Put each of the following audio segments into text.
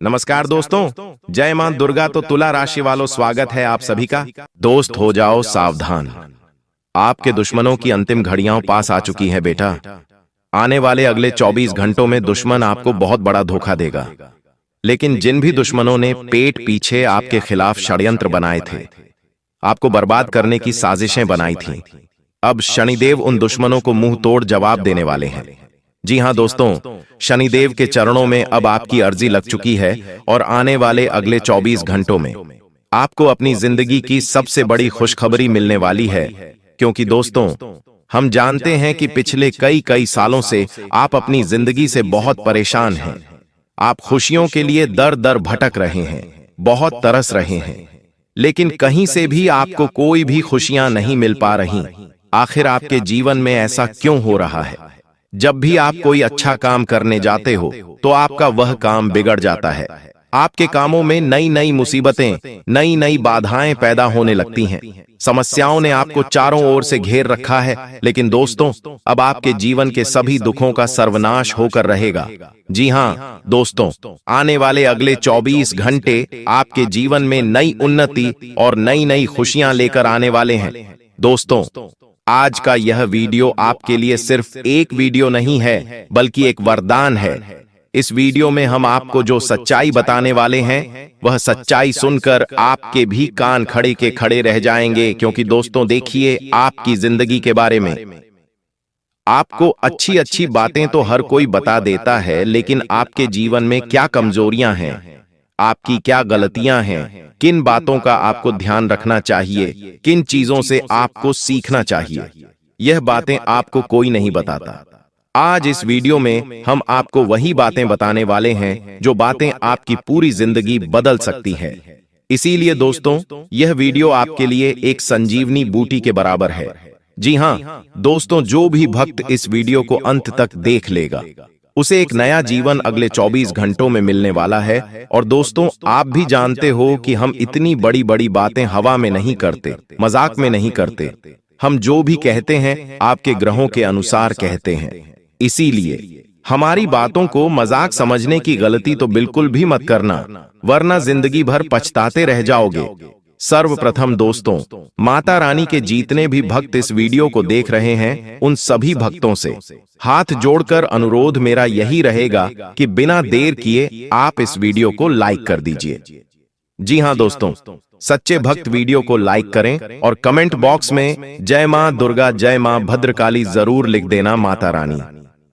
नमस्कार दोस्तों, जय मां दुर्गा। तो तुला राशि वालों, स्वागत है आप सभी का। दोस्त हो जाओ सावधान, आपके दुश्मनों की अंतिम घड़ियां पास आ चुकी हैं बेटा। आने वाले अगले 24 घंटों में दुश्मन आपको बहुत बड़ा धोखा देगा। लेकिन जिन भी दुश्मनों ने पेट पीछे आपके खिलाफ षड्यंत्र बनाए थे, आपको बर्बाद करने की साजिशें बनाई थीं, अब शनिदेव उन दुश्मनों को मुंह तोड़ जवाब देने वाले हैं। जी हां दोस्तों, शनिदेव के चरणों में अब आपकी अर्जी लग चुकी है और आने वाले अगले 24 घंटों में आपको अपनी जिंदगी की सबसे बड़ी खुशखबरी मिलने वाली है। क्योंकि दोस्तों, हम जानते हैं कि पिछले कई सालों से आप अपनी जिंदगी से बहुत परेशान हैं। आप खुशियों के लिए दर दर भटक रहे हैं, बहुत तरस रहे हैं, लेकिन कहीं से भी आपको कोई भी खुशियां नहीं मिल पा रही। आखिर आपके जीवन में ऐसा क्यों हो रहा है? जब भी आप कोई अच्छा काम करने जाते हो तो आपका वह काम बिगड़ जाता है। आपके कामों में नई मुसीबतें, नई बाधाएं पैदा होने लगती हैं। समस्याओं ने आपको चारों ओर से घेर रखा है। लेकिन दोस्तों, अब आपके जीवन के सभी दुखों का सर्वनाश होकर रहेगा। जी हां दोस्तों, आने वाले अगले 24 घंटे आपके जीवन में नई उन्नति और नई खुशियां लेकर आने वाले हैं। दोस्तों, आज का यह वीडियो आपके लिए सिर्फ एक वीडियो नहीं है, बल्कि एक वरदान है। इस वीडियो में हम आपको जो सच्चाई बताने वाले हैं, वह सच्चाई सुनकर आपके भी कान खड़े के खड़े रह जाएंगे। क्योंकि दोस्तों देखिए, आपकी जिंदगी के बारे में आपको अच्छी बातें तो हर कोई बता देता है, लेकिन आपके जीवन में क्या कमजोरियां हैं, आपकी क्या गलतियां हैं, किन बातों का आपको ध्यान रखना चाहिए, किन चीजों से आपको सीखना चाहिए, यह बातें आपको कोई नहीं बताता। आज इस वीडियो में हम आपको वही बातें बताने वाले हैं जो बातें आपकी पूरी जिंदगी बदल सकती हैं। इसीलिए दोस्तों, यह वीडियो आपके लिए एक संजीवनी बूटी के बराबर है। जी हां दोस्तों, जो भी भक्त इस वीडियो को अंत तक देख लेगा, उसे एक नया जीवन अगले 24 घंटों में मिलने वाला है। और दोस्तों, आप भी जानते हो कि हम इतनी बड़ी बातें हवा में नहीं करते, मजाक में नहीं करते। हम जो भी कहते हैं आपके ग्रहों के अनुसार कहते हैं। इसीलिए हमारी बातों को मजाक समझने की गलती तो बिल्कुल भी मत करना, वरना जिंदगी भर पछताते रह जाओगे। सर्वप्रथम दोस्तों, माता रानी के जितने भी भक्त इस वीडियो को देख रहे हैं, उन सभी भक्तों से हाथ जोड़कर अनुरोध मेरा यही रहेगा कि बिना देर किए आप इस वीडियो को लाइक कर दीजिए। जी हां दोस्तों, सच्चे भक्त वीडियो को लाइक करें और कमेंट बॉक्स में जय मां दुर्गा, जय मां भद्रकाली जरूर लिख देना। माता रानी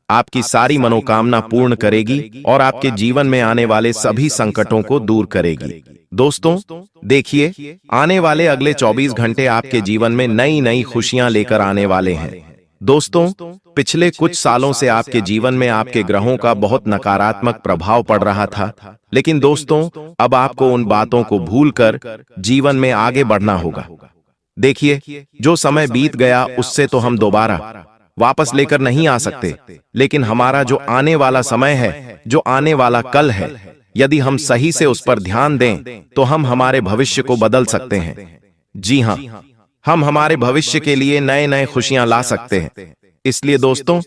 आपकी सारी मनोकामना पूर्ण करेगी और आपके जीवन में आने वाले सभी संकटों को दूर करेगी। दोस्तों देखिए, आने वाले अगले 24 घंटे आपके जीवन में नई खुशियां लेकर आने वाले हैं। दोस्तों, पिछले कुछ सालों से आपके जीवन में आपके ग्रहों का बहुत नकारात्मक प्रभाव पड़ रहा था। लेकिन दोस्तों, अब आपको उन बातों को भूलकर जीवन में आगे बढ़ना होगा। देखिए, जो समय बीत गया उससे तो हम दोबारा वापस लेकर नहीं आ सकते, लेकिन हमारा जो आने वाला समय है, जो आने वाला कल है, यदि हम सही से उस पर ध्यान दें तो हम हमारे भविष्य को बदल सकते हैं। जी हां, हम हमारे भविष्य के लिए नए खुशियां ला सकते हैं। इसलिए दोस्तों,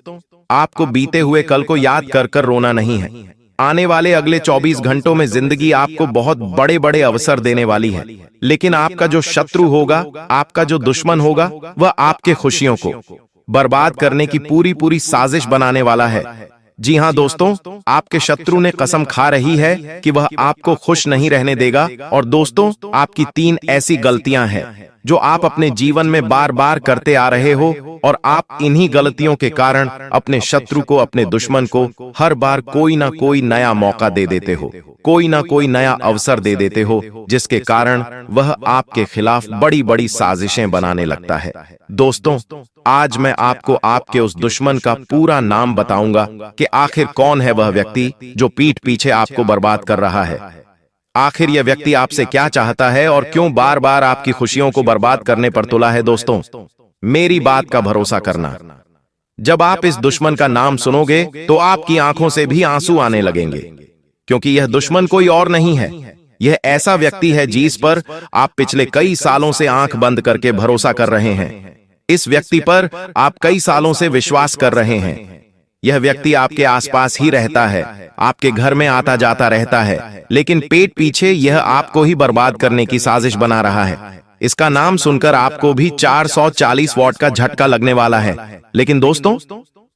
आपको बीते हुए कल को याद कर रोना नहीं है। आने वाले अगले 24 घंटों में जिंदगी आपको बहुत बड़े अवसर देने वाली है। लेकिन आपका जो शत्रु होगा, आपका जो दुश्मन होगा, वह आपके खुशियों को बर्बाद करने की पूरी साजिश बनाने वाला है। जी हां दोस्तों, आपके शत्रु ने कसम खा रही है कि वह आपको खुश नहीं रहने देगा। और दोस्तों, आपकी 3 ऐसी गलतियां हैं जो आप अपने जीवन में बार करते आ रहे हो, और आप इन्हीं गलतियों के कारण अपने शत्रु को, अपने दुश्मन को हर बार कोई ना कोई नया मौका दे देते हो, कोई ना कोई नया अवसर दे देते हो, जिसके कारण वह आपके खिलाफ बड़ी साजिशें बनाने लगता है। दोस्तों, आज मैं आपको आपके उस दुश्मन का पूरा नाम बताऊंगा कि आखिर कौन है वह व्यक्ति जो पीठ पीछे आपको बर्बाद कर रहा है। आखिर यह व्यक्ति आपसे क्या चाहता है और क्यों बार आपकी खुशियों को बर्बाद करने पर तुला है। दोस्तों, मेरी बात का भरोसा करना, जब आप इस दुश्मन का नाम सुनोगे तो आपकी आंखों से भी आंसू आने लगेंगे। क्योंकि यह दुश्मन कोई और नहीं है, यह ऐसा व्यक्ति है जिस पर आप पिछले कई सालों से आंख बंद करके भरोसा कर रहे हैं। इस व्यक्ति पर आप कई सालों से विश्वास कर रहे हैं। यह व्यक्ति आपके आसपास ही रहता है, आपके घर में आता जाता रहता है, लेकिन पेट पीछे यह आपको ही बर्बाद करने की साजिश बना रहा है। इसका नाम सुनकर आपको भी 440 वॉट का झटका लगने वाला है। लेकिन दोस्तों,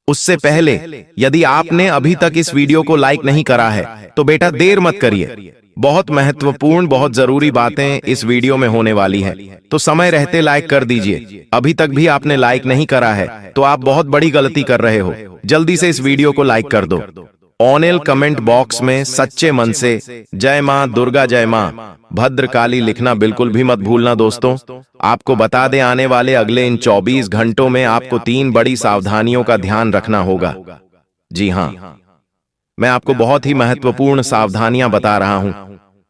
उससे पहले यदि आपने अभी तक इस वीडियो को लाइक नहीं करा है तो बेटा देर मत करिए। बहुत महत्वपूर्ण, बहुत जरूरी बातें इस वीडियो में होने वाली है, तो समय रहते लाइक कर दीजिए। अभी तक भी आपने लाइक नहीं करा है तो आप बहुत बड़ी गलती कर रहे हो। जल्दी से इस वीडियो को लाइक कर दो। ऑनेल कमेंट बॉक्स में सच्चे मन से जय मां दुर्गा, जय मां भद्रकाली लिखना बिल्कुल भी मत भूलना। दोस्तों, आपको बता दें, आने वाले अगले इन 24 घंटों में आपको 3 बड़ी सावधानियों का ध्यान रखना होगा। जी हां, मैं आपको बहुत ही महत्वपूर्ण सावधानियां बता रहा हूं,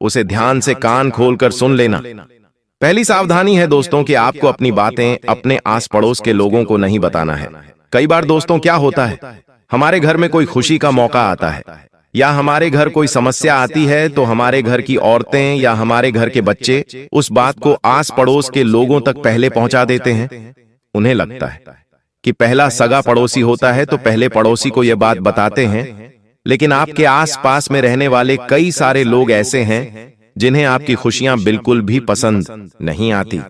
उसे ध्यान से कान खोलकर सुन लेना। पहली सावधानी है दोस्तों कि आपको अपनी बातें अपने आस पड़ोस के लोगों को नहीं बताना है। कई बार दोस्तों क्या होता है, हमारे घर में कोई खुशी का मौका आता है या हमारे घर कोई समस्या आती है तो हमारे घर की औरतें या हमारे घर के बच्चे उस बात को आस पड़ोस के लोगों तक पहले पहुंचा देते हैं। उन्हें लगता है कि पहला सगा पड़ोसी होता है तो पहले पड़ोसी को यह बात बताते हैं। लेकिन आपके आस पास में रहने वाले कई सारे लोग ऐसे हैं जिन्हें आपकी खुशियां बिल्कुल भी पसंद नहीं आती,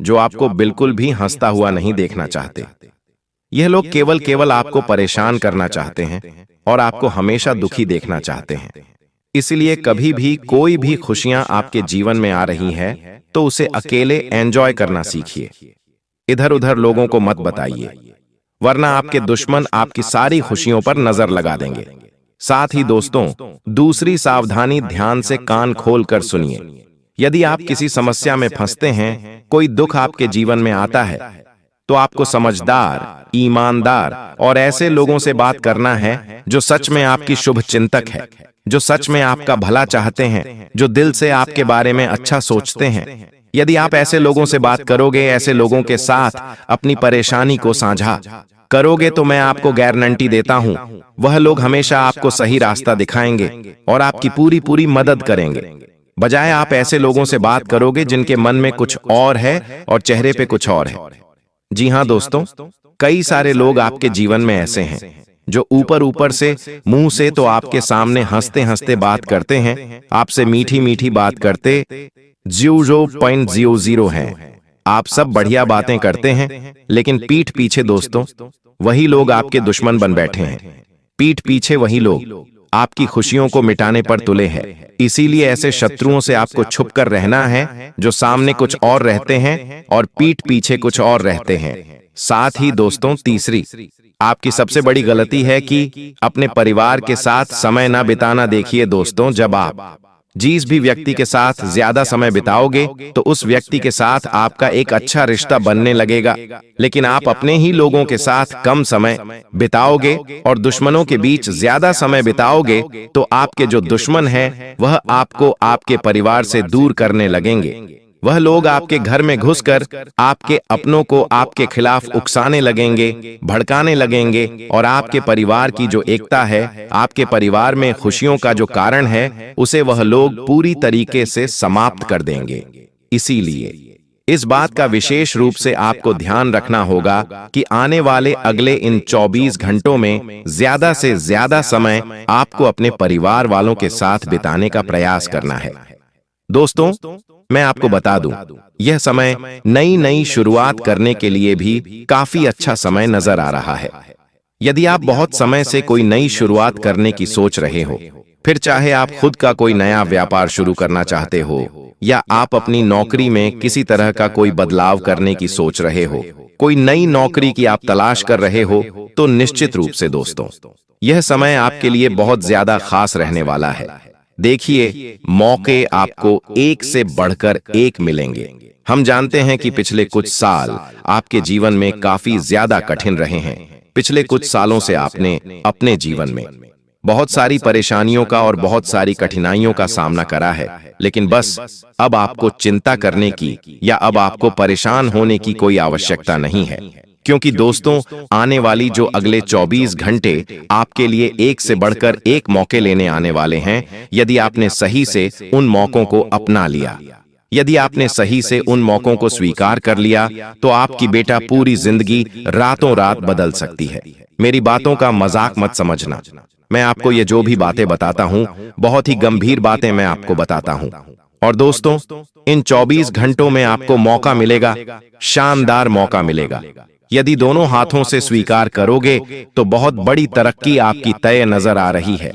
जो आपको बिल्कुल भी हंसता हुआ नहीं देखना चाहते। यह लोग केवल आपको परेशान करना चाहते हैं और आपको हमेशा दुखी देखना चाहते हैं। इसलिए कभी भी कोई भी खुशियां आपके जीवन में आ रही है तो उसे अकेले एंजॉय करना सीखिए। इधर उधर लोगों को मत बताइए, वरना आपके दुश्मन आपकी सारी खुशियों पर नजर लगा देंगे। साथ ही दोस्तों, दूसरी सावधानी, ध्यान से कान खोल कर सुनिए। यदि आप किसी समस्या में फंसते हैं, कोई दुख आपके जीवन में आता है, तो आपको समझदार, ईमानदार और ऐसे लोगों से बात करना है जो सच में आपकी शुभ चिंतक है, जो सच में आपका भला चाहते हैं, जो दिल से आपके बारे में अच्छा सोचते हैं। यदि आप ऐसे लोगों से बात करोगे, ऐसे लोगों के साथ अपनी परेशानी को साझा करोगे, तो मैं आपको गारंटी देता हूं, वह लोग हमेशा आपको सही रास्ता दिखाएंगे और आपकी पूरी मदद करेंगे। बजाय आप ऐसे लोगों से बात करोगे जिनके मन में कुछ और है और चेहरे पे कुछ और है। जी हां दोस्तों, कई सारे लोग आपके जीवन में ऐसे हैं जो ऊपर से, मुंह से तो आपके सामने हंसते हंसते बात करते हैं, आपसे मीठी मीठी बात करते 0.00 हैं। आप सब बढ़िया बातें करते हैं, लेकिन पीठ पीछे दोस्तों वही लोग आपके दुश्मन बन बैठे हैं। पीठ पीछे वही लोग आपकी खुशियों को मिटाने पर तुले हैं। इसीलिए ऐसे शत्रुओं से आपको छुप कर रहना है जो सामने कुछ और रहते हैं और पीठ पीछे कुछ और रहते हैं। साथ ही दोस्तों, तीसरी आपकी सबसे बड़ी गलती है कि अपने परिवार के साथ समय ना बिताना। देखिए दोस्तों, जब आप जिस भी व्यक्ति के साथ ज्यादा समय बिताओगे तो उस व्यक्ति के साथ आपका एक अच्छा रिश्ता बनने लगेगा। लेकिन आप अपने ही लोगों के साथ कम समय बिताओगे और दुश्मनों के बीच ज्यादा समय बिताओगे तो आपके जो दुश्मन हैं वह आपको आपके परिवार से दूर करने लगेंगे। वह लोग आपके घर में घुसकर आपके अपनों को आपके खिलाफ उकसाने लगेंगे, भड़काने लगेंगे और आपके परिवार की जो एकता है, आपके परिवार में खुशियों का जो कारण है, उसे वह लोग पूरी तरीके से समाप्त कर देंगे। इसीलिए इस बात का विशेष रूप से आपको ध्यान रखना होगा कि आने वाले अगले इन 24 घंटों में ज्यादा से ज्यादा समय आपको अपने परिवार वालों के साथ बिताने का प्रयास करना है। दोस्तों, मैं आपको बता दूं, यह समय नई शुरुआत करने के लिए भी काफी अच्छा समय नजर आ रहा है। यदि आप बहुत समय से कोई नई शुरुआत करने की सोच रहे हो, फिर चाहे आप खुद का कोई नया व्यापार शुरू करना चाहते हो या आप अपनी नौकरी में किसी तरह का कोई बदलाव करने की सोच रहे हो, कोई नई नौकरी की आप तलाश कर रहे हो, तो निश्चित रूप से दोस्तों यह समय आपके लिए बहुत ज्यादा खास रहने वाला है। देखिए, मौके आपको एक से बढ़कर एक मिलेंगे। हम जानते हैं कि पिछले कुछ साल आपके जीवन में काफी ज्यादा कठिन रहे हैं। पिछले कुछ सालों से आपने अपने जीवन में बहुत सारी परेशानियों का और बहुत सारी कठिनाइयों का सामना करा है। लेकिन बस अब आपको चिंता करने की या अब आपको परेशान होने की कोई आवश्यकता नहीं है, क्योंकि दोस्तों आने वाली जो अगले 24 घंटे आपके लिए एक से बढ़कर एक मौके लेने आने वाले हैं। यदि आपने सही से उन मौकों को अपना लिया, यदि आपने सही से उन मौकों को स्वीकार कर लिया, तो आपकी बेटा पूरी जिंदगी रातों रात बदल सकती है। मेरी बातों का मजाक मत समझना। मैं आपको ये जो भी बातें बताता हूँ बहुत ही गंभीर बातें मैं आपको बताता हूँ। और दोस्तों, इन 24 घंटों में आपको मौका मिलेगा, शानदार मौका मिलेगा। यदि दोनों हाथों से स्वीकार करोगे तो बहुत बड़ी तरक्की आपकी तय नजर आ रही है।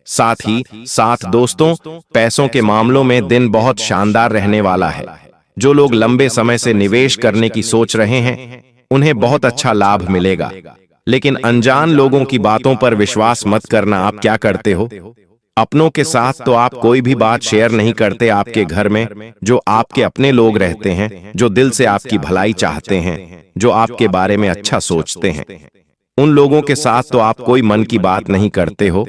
साथ ही साथ दोस्तों, पैसों के मामलों में दिन बहुत शानदार रहने वाला है। जो लोग लंबे समय से निवेश करने की सोच रहे हैं उन्हें बहुत अच्छा लाभ मिलेगा। लेकिन अनजान लोगों की बातों पर विश्वास मत करना। आप क्या करते हो? अपनों के साथ तो आप कोई भी बात शेयर नहीं करते। आपके घर में जो आपके अपने लोग रहते हैं, जो दिल से आपकी भलाई चाहते हैं, जो आपके बारे में अच्छा सोचते हैं, उन लोगों के साथ तो आप कोई मन की बात नहीं करते हो।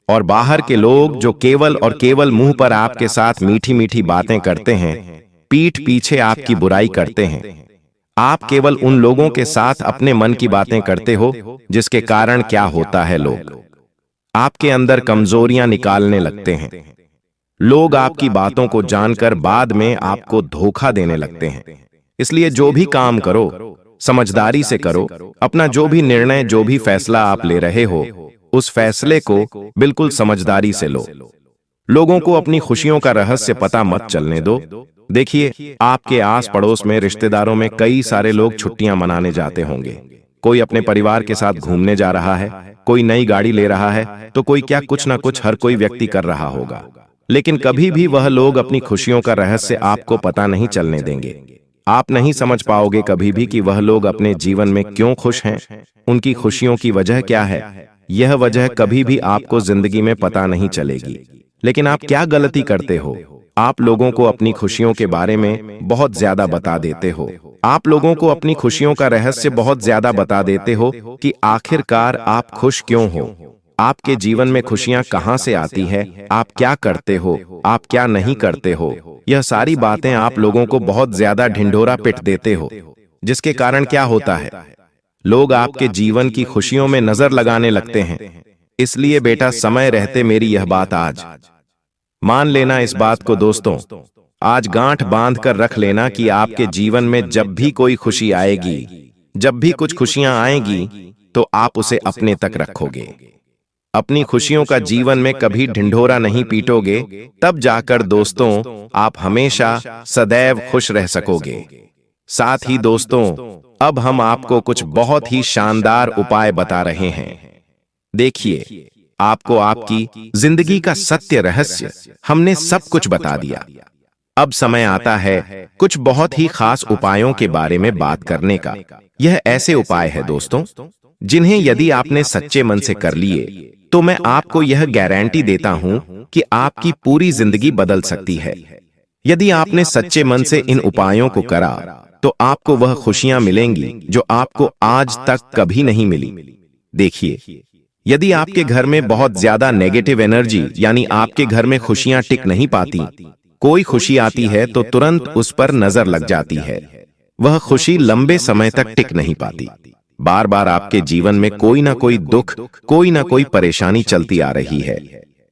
और बाहर के लोग जो केवल और केवल मुंह पर आपके साथ मीठी मीठी बातें करते हैं, पीठ पीछे आपकी बुराई करते हैं। आप केवल उन लोगों के साथ अपने मन की बातें करते हो, जिसके कारण क्या होता है, लोग आपके अंदर कमजोरियां निकालने लगते हैं। लोग आपकी बातों को जानकर बाद में आपको धोखा देने लगते हैं। इसलिए जो भी काम करो समझदारी से करो। अपना जो भी निर्णय, जो भी फैसला आप ले रहे हो, उस फैसले को बिल्कुल समझदारी से लो। लोगों को अपनी खुशियों का रहस्य पता मत चलने दो। देखिए, आपके आस पड़ोस में, रिश्तेदारों में कई सारे लोग छुट्टियां मनाने जाते होंगे। कोई अपने परिवार के साथ घूमने जा रहा है, कोई नई गाड़ी ले रहा है, तो कोई क्या, कुछ ना कुछ हर कोई व्यक्ति कर रहा होगा। लेकिन कभी भी वह लोग अपनी खुशियों का रहस्य आपको पता नहीं चलने देंगे। आप नहीं समझ पाओगे कभी भी कि वह लोग अपने जीवन में क्यों खुश हैं, उनकी खुशियों की वजह क्या है। यह वजह कभी भी आपको जिंदगी में पता नहीं चलेगी। लेकिन आप क्या गलती करते हो? आप लोगों को अपनी खुशियों के बारे में बहुत ज्यादा बता देते हो। आप लोगों को अपनी खुशियों का रहस्य बहुत ज्यादा बता देते हो कि आखिरकार आप खुश क्यों हो, आपके जीवन में खुशियां कहां से आती है, आप क्या करते हो, आप क्या नहीं करते हो। यह सारी बातें आप लोगों को बहुत ज्यादा ढिंढोरा पिट देते हो, जिसके कारण क्या होता है, लोग आपके जीवन की खुशियों में नजर लगाने लगते हैं। इसलिए बेटा, समय रहते मेरी यह बात आज मान लेना। इस बात को दोस्तों आज गांठ बांध कर रख लेना कि आपके जीवन में जब भी कोई खुशी आएगी, जब भी कुछ खुशियां आएगी, तो आप उसे अपने तक रखोगे। अपनी खुशियों का जीवन में कभी ढिंढोरा नहीं पीटोगे, तब जाकर दोस्तों आप हमेशा सदैव खुश रह सकोगे। साथ ही दोस्तों, अब हम आपको कुछ बहुत ही शानदार उपाय बता रहे हैं। देखिए, आपको आपकी जिंदगी का सत्य रहस्य हमने सब कुछ बता दिया। अब समय आता है कुछ बहुत ही खास उपायों के बारे में बात करने का। यह ऐसे उपाय है दोस्तों, जिन्हें यदि आपने सच्चे मन से कर लिए तो मैं आपको यह गारंटी देता हूं कि आपकी पूरी जिंदगी बदल सकती है। यदि आपने सच्चे मन से इन उपायों को करा तो आपको वह खुशियां मिलेंगी जो आपको आज तक कभी नहीं मिली। देखिए, यदि आपके घर में बहुत ज्यादा नेगेटिव एनर्जी, यानी आपके घर में खुशियां टिक नहीं पाती, कोई खुशी आती है तो तुरंत उस पर नजर लग जाती है, वह खुशी लंबे समय तक टिक नहीं पाती। बार बार आपके जीवन में कोई ना कोई दुख, कोई ना कोई परेशानी चलती आ रही है,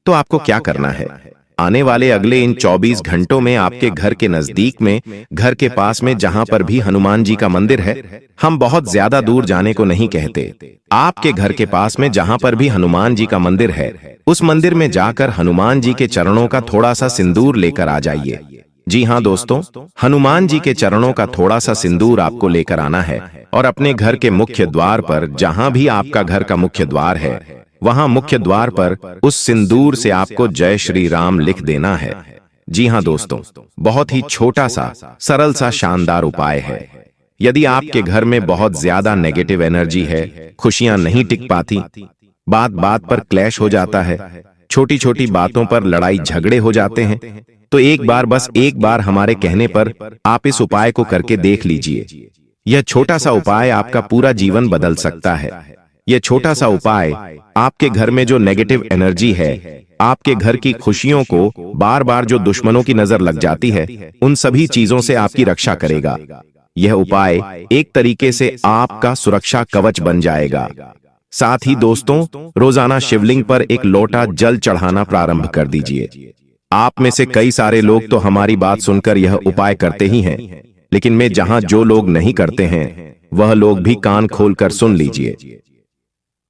तो आपको क्या करना है? आने वाले अगले इन 24 घंटों में आपके घर के नजदीक में, घर के पास में जहां पर भी हनुमान जी का मंदिर है, हम बहुत ज्यादा दूर जाने को नहीं कहते, आपके घर के पास में जहां पर भी हनुमान जी का मंदिर है, उस मंदिर में जाकर हनुमान जी के चरणों का थोड़ा सा सिंदूर लेकर आ जाइए। जी हाँ दोस्तों, हनुमान जी के चरणों का थोड़ा सा सिंदूर आपको लेकर आना है और अपने घर के मुख्य द्वार पर, जहां भी आपका घर का मुख्य द्वार है, वहां मुख्य द्वार पर उस सिंदूर से आपको जय श्री राम लिख देना है। जी हाँ दोस्तों, बहुत ही छोटा सा, सरल सा, शानदार उपाय है। यदि आपके घर में बहुत ज्यादा नेगेटिव एनर्जी है, खुशियां नहीं टिक पाती, बात बात पर क्लैश हो जाता है, छोटी छोटी बातों पर लड़ाई झगड़े हो जाते हैं, तो एक बार, बस एक बार हमारे कहने पर आप इस उपाय को करके देख लीजिए। यह छोटा सा उपाय आपका पूरा जीवन बदल सकता है। यह छोटा सा उपाय आपके घर में जो नेगेटिव एनर्जी है, आपके घर की खुशियों को बार बार जो दुश्मनों की नजर लग जाती है, उन सभी चीजों से आपकी रक्षा करेगा। यह उपाय एक तरीके से आपका सुरक्षा कवच बन जाएगा। साथ ही दोस्तों, रोजाना शिवलिंग पर एक लोटा जल चढ़ाना प्रारंभ कर दीजिए। आप में से कई सारे लोग तो हमारी बात सुनकर यह उपाय करते ही हैं, लेकिन मैं जहां जो लोग नहीं करते हैं, वह लोग भी कान खोलकर सुन लीजिए।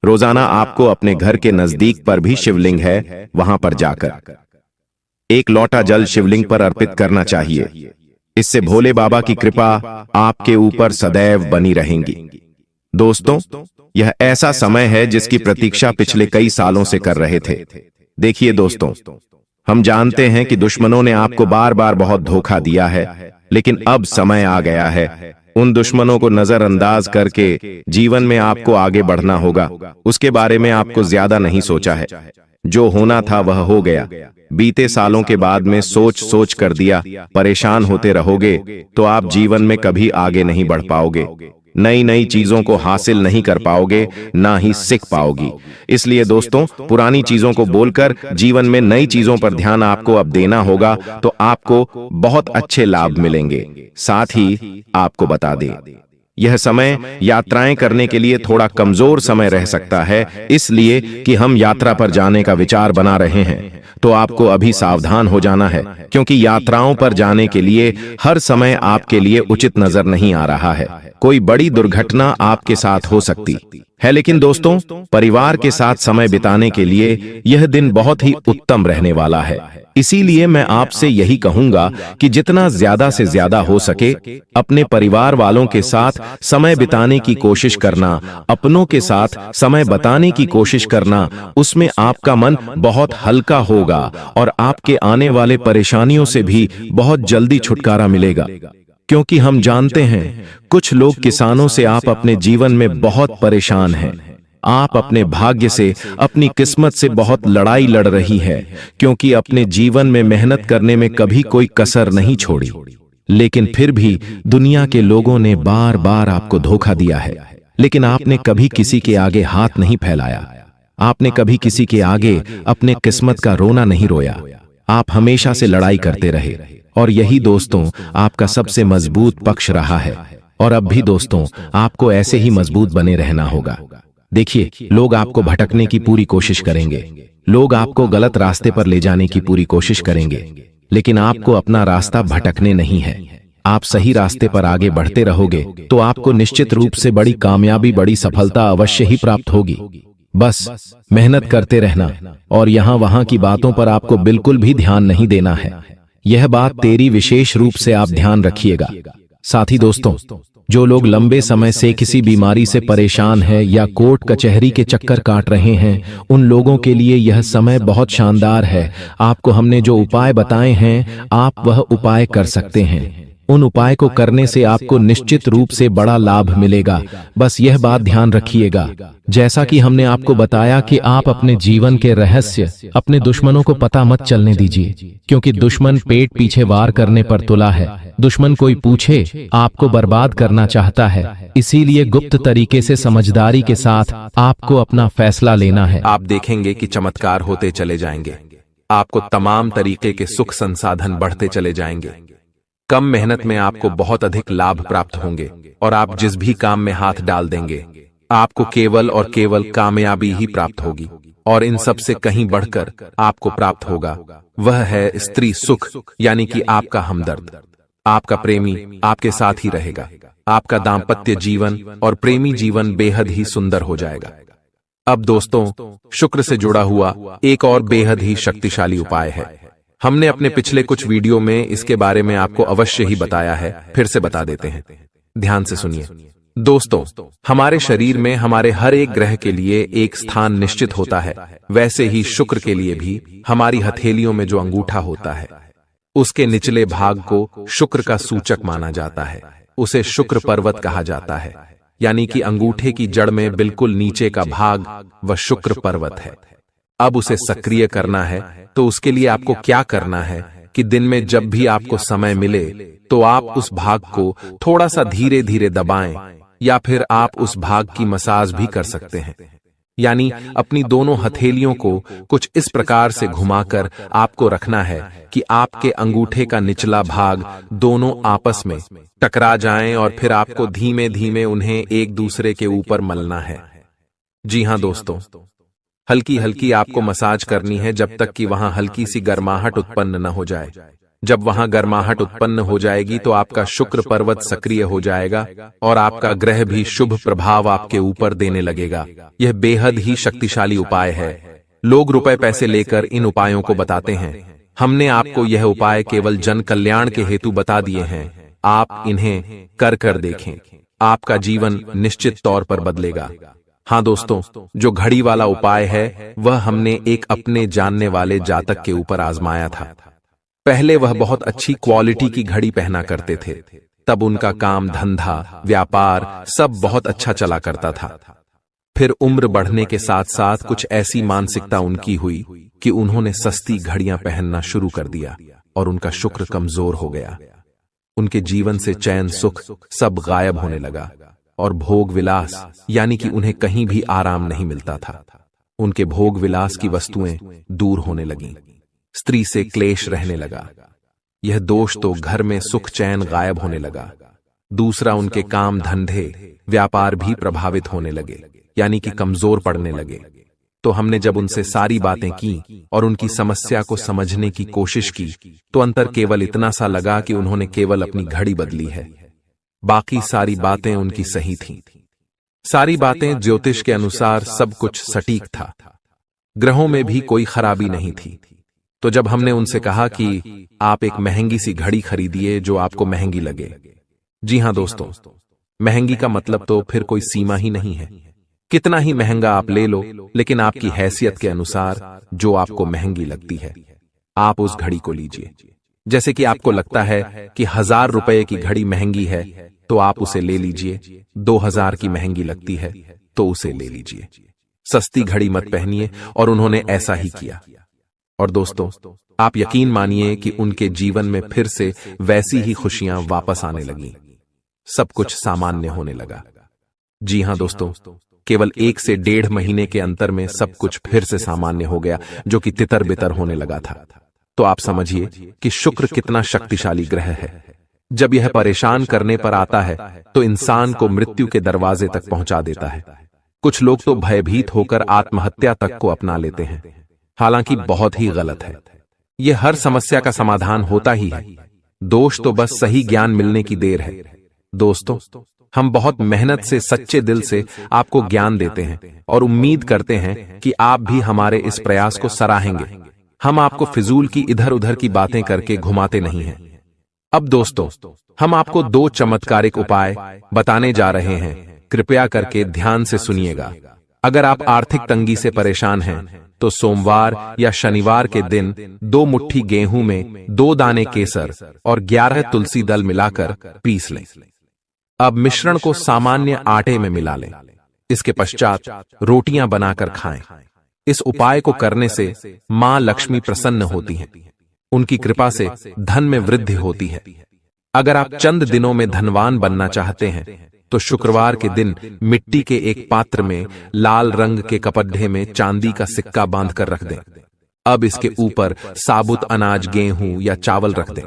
रोजाना आपको अपने घर के नजदीक पर भी शिवलिंग है, वहां पर जाकर एक लोटा जल शिवलिंग पर अर्पित करना चाहिए। इससे भोले बाबा की कृपा आपके ऊपर सदैव बनी रहेंगी। दोस्तों, यह ऐसा समय है जिसकी प्रतीक्षा पिछले कई सालों से कर रहे थे। देखिए दोस्तों, हम जानते हैं कि दुश्मनों ने आपको बार बार बहुत धोखा दिया है, लेकिन अब समय आ गया है उन दुश्मनों को नजरअंदाज करके जीवन में आपको आगे बढ़ना होगा। उसके बारे में आपको ज्यादा नहीं सोचा है। जो होना था वह हो गया। बीते सालों के बाद में सोच सोच कर दिया। परेशान होते रहोगे तो आप जीवन में कभी आगे नहीं बढ़ पाओगे, नई नई चीजों को हासिल नहीं कर पाओगे, ना ही सीख पाओगी। इसलिए दोस्तों, पुरानी चीजों को बोलकर जीवन में नई चीजों पर ध्यान आपको अब देना होगा, तो आपको बहुत अच्छे लाभ मिलेंगे। साथ ही आपको बता दें, यह समय यात्राएं करने के लिए थोड़ा कमजोर समय रह सकता है, इसलिए कि हम यात्रा पर जाने का विचार बना रहे हैं। तो आपको अभी सावधान हो जाना है, क्योंकि यात्राओं पर जाने के लिए हर समय आपके लिए उचित नजर नहीं आ रहा है। कोई बड़ी दुर्घटना आपके साथ हो सकती है, लेकिन दोस्तों, परिवार के साथ समय बिताने के लिए यह दिन बहुत ही उत्तम रहने वाला है। इसीलिए मैं आपसे यही कहूंगा कि जितना ज्यादा से ज्यादा हो सके अपने परिवार वालों के साथ समय बिताने की कोशिश करना, अपनों के साथ समय बिताने की कोशिश करना, उसमें आपका मन बहुत हल्का होगा और आपके आने वाले परेशानियों से भी बहुत जल्दी छुटकारा मिलेगा। क्योंकि हम जानते हैं कुछ लोग किसानों से आप अपने जीवन में बहुत परेशान हैं। आप अपने भाग्य से, अपनी किस्मत से बहुत लड़ाई लड़ रही है, क्योंकि अपने जीवन में मेहनत करने में कभी कोई कसर नहीं छोड़ी। लेकिन फिर भी दुनिया के लोगों ने बार बार आपको धोखा दिया है, लेकिन आपने कभी किसी के आगे हाथ नहीं फैलाया। आपने कभी किसी के आगे अपने किस्मत का रोना नहीं रोया। आप हमेशा से लड़ाई करते रहे, और यही दोस्तों आपका सबसे मजबूत पक्ष रहा है। और अब भी दोस्तों, आपको ऐसे ही मजबूत बने रहना होगा। देखिए, लोग आपको भटकने की पूरी कोशिश करेंगे, लोग आपको गलत रास्ते पर ले जाने की पूरी कोशिश करेंगे, लेकिन आपको अपना रास्ता भटकने नहीं है। आप सही रास्ते पर आगे बढ़ते रहोगे तो आपको निश्चित रूप से बड़ी कामयाबी, बड़ी सफलता अवश्य ही प्राप्त होगी। बस मेहनत करते रहना, और यहाँ वहां की बातों पर आपको बिल्कुल भी ध्यान नहीं देना है। यह बात तेरी विशेष रूप से आप ध्यान रखिएगा। साथ ही दोस्तों, जो लोग लंबे समय से किसी बीमारी से परेशान हैं या कोर्ट कचहरी के चक्कर काट रहे हैं, उन लोगों के लिए यह समय बहुत शानदार है। आपको हमने जो उपाय बताए हैं, आप वह उपाय कर सकते हैं। उन उपाय को करने से आपको निश्चित रूप से बड़ा लाभ मिलेगा। बस यह बात ध्यान रखिएगा, जैसा कि हमने आपको बताया, कि आप अपने जीवन के रहस्य अपने दुश्मनों को पता मत चलने दीजिए, क्योंकि दुश्मन पेट पीछे वार करने पर तुला है। दुश्मन कोई पूछे आपको बर्बाद करना चाहता है, इसीलिए गुप्त तरीके से समझदारी के साथ आपको अपना फैसला लेना है। आप देखेंगे कि चमत्कार होते चले जाएंगे। आपको तमाम तरीके के सुख संसाधन बढ़ते चले जाएंगे। कम मेहनत में आपको बहुत अधिक लाभ प्राप्त होंगे, और आप जिस भी काम में हाथ डाल देंगे आपको केवल और केवल कामयाबी ही प्राप्त होगी। और इन सब से कहीं बढ़कर आपको प्राप्त होगा, वह है स्त्री सुख, यानी कि आपका हमदर्द। आपका प्रेमी आपके साथ ही रहेगा। आपका दाम्पत्य जीवन और प्रेमी जीवन बेहद ही सुंदर हो जाएगा। अब दोस्तों, शुक्र से जुड़ा हुआ एक और बेहद ही शक्तिशाली उपाय है। हमने अपने पिछले कुछ वीडियो में इसके बारे में आपको अवश्य ही बताया है, फिर से बता देते हैं। ध्यान से सुनिए दोस्तों, हमारे शरीर में हमारे हर एक ग्रह के लिए एक स्थान निश्चित होता है। वैसे ही शुक्र के लिए भी हमारी हथेलियों में जो अंगूठा होता है, उसके निचले भाग को शुक्र का सूचक माना जाता है। उसे शुक्र पर्वत कहा जाता है, यानी कि अंगूठे की जड़ में बिल्कुल नीचे का भाग वह शुक्र पर्वत है। अब उसे सक्रिय करना है, तो उसके लिए आपको क्या करना है कि दिन में जब भी आपको समय मिले तो आप उस भाग को थोड़ा सा धीरे धीरे दबाएं, या फिर आप उस भाग की मसाज भी कर सकते हैं। यानी अपनी दोनों हथेलियों को कुछ इस प्रकार से घुमाकर आपको रखना है कि आपके अंगूठे का निचला भाग दोनों आपस में टकरा जाएं, और फिर आपको धीमे धीमे उन्हें एक दूसरे के ऊपर मलना है। जी हां दोस्तों, हल्की हल्की आपको मसाज करनी है, जब तक कि वहां हल्की सी गर्माहट उत्पन्न न हो जाए। जब वहां गर्माहट उत्पन्न हो जाएगी तो आपका शुक्र पर्वत सक्रिय हो जाएगा और आपका ग्रह भी शुभ प्रभाव आपके ऊपर देने लगेगा। यह बेहद ही शक्तिशाली उपाय है। लोग रुपए पैसे लेकर इन उपायों को बताते हैं। हमने आपको यह उपाय केवल जन कल्याण के हेतु बता दिए हैं। आप इन्हें कर देखें, आपका जीवन निश्चित तौर पर बदलेगा। हाँ दोस्तों, जो घड़ी वाला उपाय है वह हमने एक अपने जानने वाले जातक के ऊपर आजमाया था। पहले वह बहुत अच्छी क्वालिटी की घड़ी पहना करते थे, तब उनका काम धंधा व्यापार सब बहुत अच्छा चला करता था। फिर उम्र बढ़ने के साथ साथ कुछ ऐसी मानसिकता उनकी हुई कि उन्होंने सस्ती घड़ियां पहनना शुरू कर दिया और उनका शुक्र कमजोर हो गया। उनके जीवन से चैन सुख सब गायब होने लगा और भोग विलास यानी कि उन्हें कहीं भी आराम नहीं मिलता था। उनके भोग विलास की वस्तुएं दूर होने लगीं। स्त्री से क्लेश रहने लगा। यह दोष तो घर में सुख चैन गायब होने लगा। दूसरा, उनके काम धंधे व्यापार भी प्रभावित होने लगे यानी कि कमजोर पड़ने लगे। तो हमने जब उनसे सारी बातें की और उनकी समस्या को समझने की कोशिश की तो अंतर केवल इतना सा लगा कि उन्होंने केवल अपनी घड़ी बदली है, बाकी सारी बातें उनकी सही थीं। सारी बातें ज्योतिष के अनुसार सब कुछ सटीक था। ग्रहों में भी कोई खराबी नहीं थी। तो जब हमने उनसे कहा कि आप एक महंगी सी घड़ी खरीदिए जो आपको महंगी लगे। जी हां दोस्तों, महंगी का मतलब तो फिर कोई सीमा ही नहीं है। कितना ही महंगा आप ले लो, लेकिन आपकी हैसियत के अनुसार जो आपको महंगी लगती है आप उस घड़ी को लीजिए। जैसे कि आपको लगता है कि 1000 रुपए की घड़ी महंगी है तो आप उसे ले लीजिए। 2000 की महंगी लगती है तो उसे ले लीजिए। सस्ती घड़ी मत पहनिए, और उन्होंने ऐसा ही किया। और दोस्तों, आप यकीन मानिए कि उनके जीवन में फिर से वैसी ही खुशियां वापस आने लगीं। सब कुछ सामान्य होने लगा। जी हां दोस्तों, केवल 1 से 1.5 महीने के अंतर में सब कुछ फिर से सामान्य हो गया, जो कि तितर बितर होने लगा था। तो आप समझिए कि शुक्र कितना शक्तिशाली ग्रह है। जब यह परेशान करने पर आता है तो इंसान को मृत्यु के दरवाजे तक पहुंचा देता है। कुछ लोग तो भयभीत होकर आत्महत्या तक को अपना लेते हैं, हालांकि बहुत ही गलत है। यह हर समस्या का समाधान होता ही है। दोष तो बस सही ज्ञान मिलने की देर है। दोस्तों, हम बहुत मेहनत से सच्चे दिल से आपको ज्ञान देते हैं और उम्मीद करते हैं कि आप भी हमारे इस प्रयास को सराहेंगे। हम आपको फिजूल की इधर उधर की बातें करके घुमाते नहीं हैं। अब दोस्तों, हम आपको 2 चमत्कारिक उपाय बताने जा रहे हैं। कृपया करके ध्यान से सुनिएगा। अगर आप आर्थिक तंगी से परेशान हैं तो सोमवार या शनिवार के दिन 2 मुट्ठी गेहूं में 2 दाने केसर और 11 तुलसी दल मिलाकर पीस लें। अब मिश्रण को सामान्य आटे में मिला लें। इसके पश्चात रोटियां बनाकर खाएं। इस उपाय को करने से मां लक्ष्मी प्रसन्न होती हैं। उनकी कृपा से धन में वृद्धि होती है। अगर आप चंद दिनों में धनवान बनना चाहते हैं तो शुक्रवार के दिन मिट्टी के एक पात्र में लाल रंग के कपड्ढे में चांदी का सिक्का बांधकर रख दें। अब इसके ऊपर साबुत अनाज गेहूं या चावल रख दें।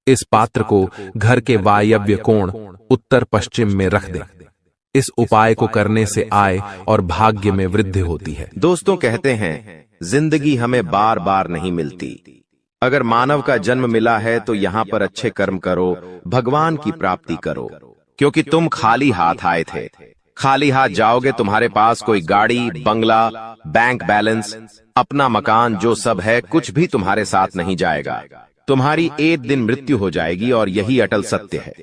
इस पात्र को घर के वायव्य कोण उत्तर पश्चिम में रख दें। इस उपाय को करने से आय और भाग्य में वृद्धि होती है। दोस्तों, कहते हैं जिंदगी हमें बार बार नहीं मिलती। अगर मानव का जन्म मिला है तो यहाँ पर अच्छे कर्म करो, भगवान की प्राप्ति करो, क्योंकि तुम खाली हाथ आए थे। खाली हाथ जाओगे, तुम्हारे पास कोई गाड़ी, बंगला, बैंक बैलेंस, अपना मकान जो सब है कुछ भी तुम्हारे साथ नहीं जाएगा। तुम्हारी एक दिन मृत्यु हो जाएगी और यही अटल सत्य है।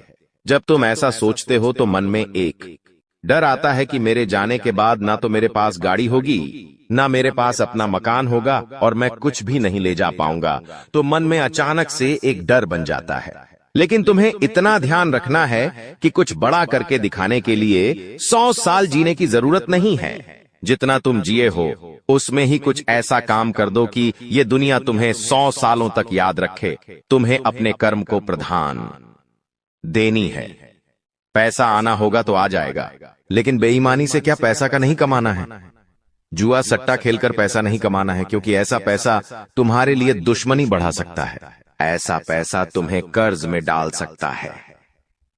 जब तुम ऐसा सोचते हो तो मन में एक डर आता है कि मेरे जाने के बाद ना तो मेरे पास गाड़ी होगी, ना मेरे पास अपना मकान होगा और मैं कुछ भी नहीं ले जा पाऊंगा। तो मन में अचानक से एक डर बन जाता है। लेकिन तुम्हें इतना ध्यान रखना है कि कुछ बड़ा करके दिखाने के लिए 100 साल जीने की जरूरत नहीं है। जितना तुम जिए हो उसमें ही कुछ ऐसा काम कर दो कि ये दुनिया तुम्हें 100 सालों तक याद रखे। तुम्हें अपने कर्म को प्रधान देनी है। पैसा आना होगा तो आ जाएगा, लेकिन बेईमानी से क्या पैसा का नहीं कमाना है। जुआ सट्टा खेलकर पैसा नहीं कमाना है, क्योंकि ऐसा पैसा तुम्हारे लिए दुश्मनी बढ़ा सकता है। ऐसा पैसा तुम्हें कर्ज में डाल सकता है।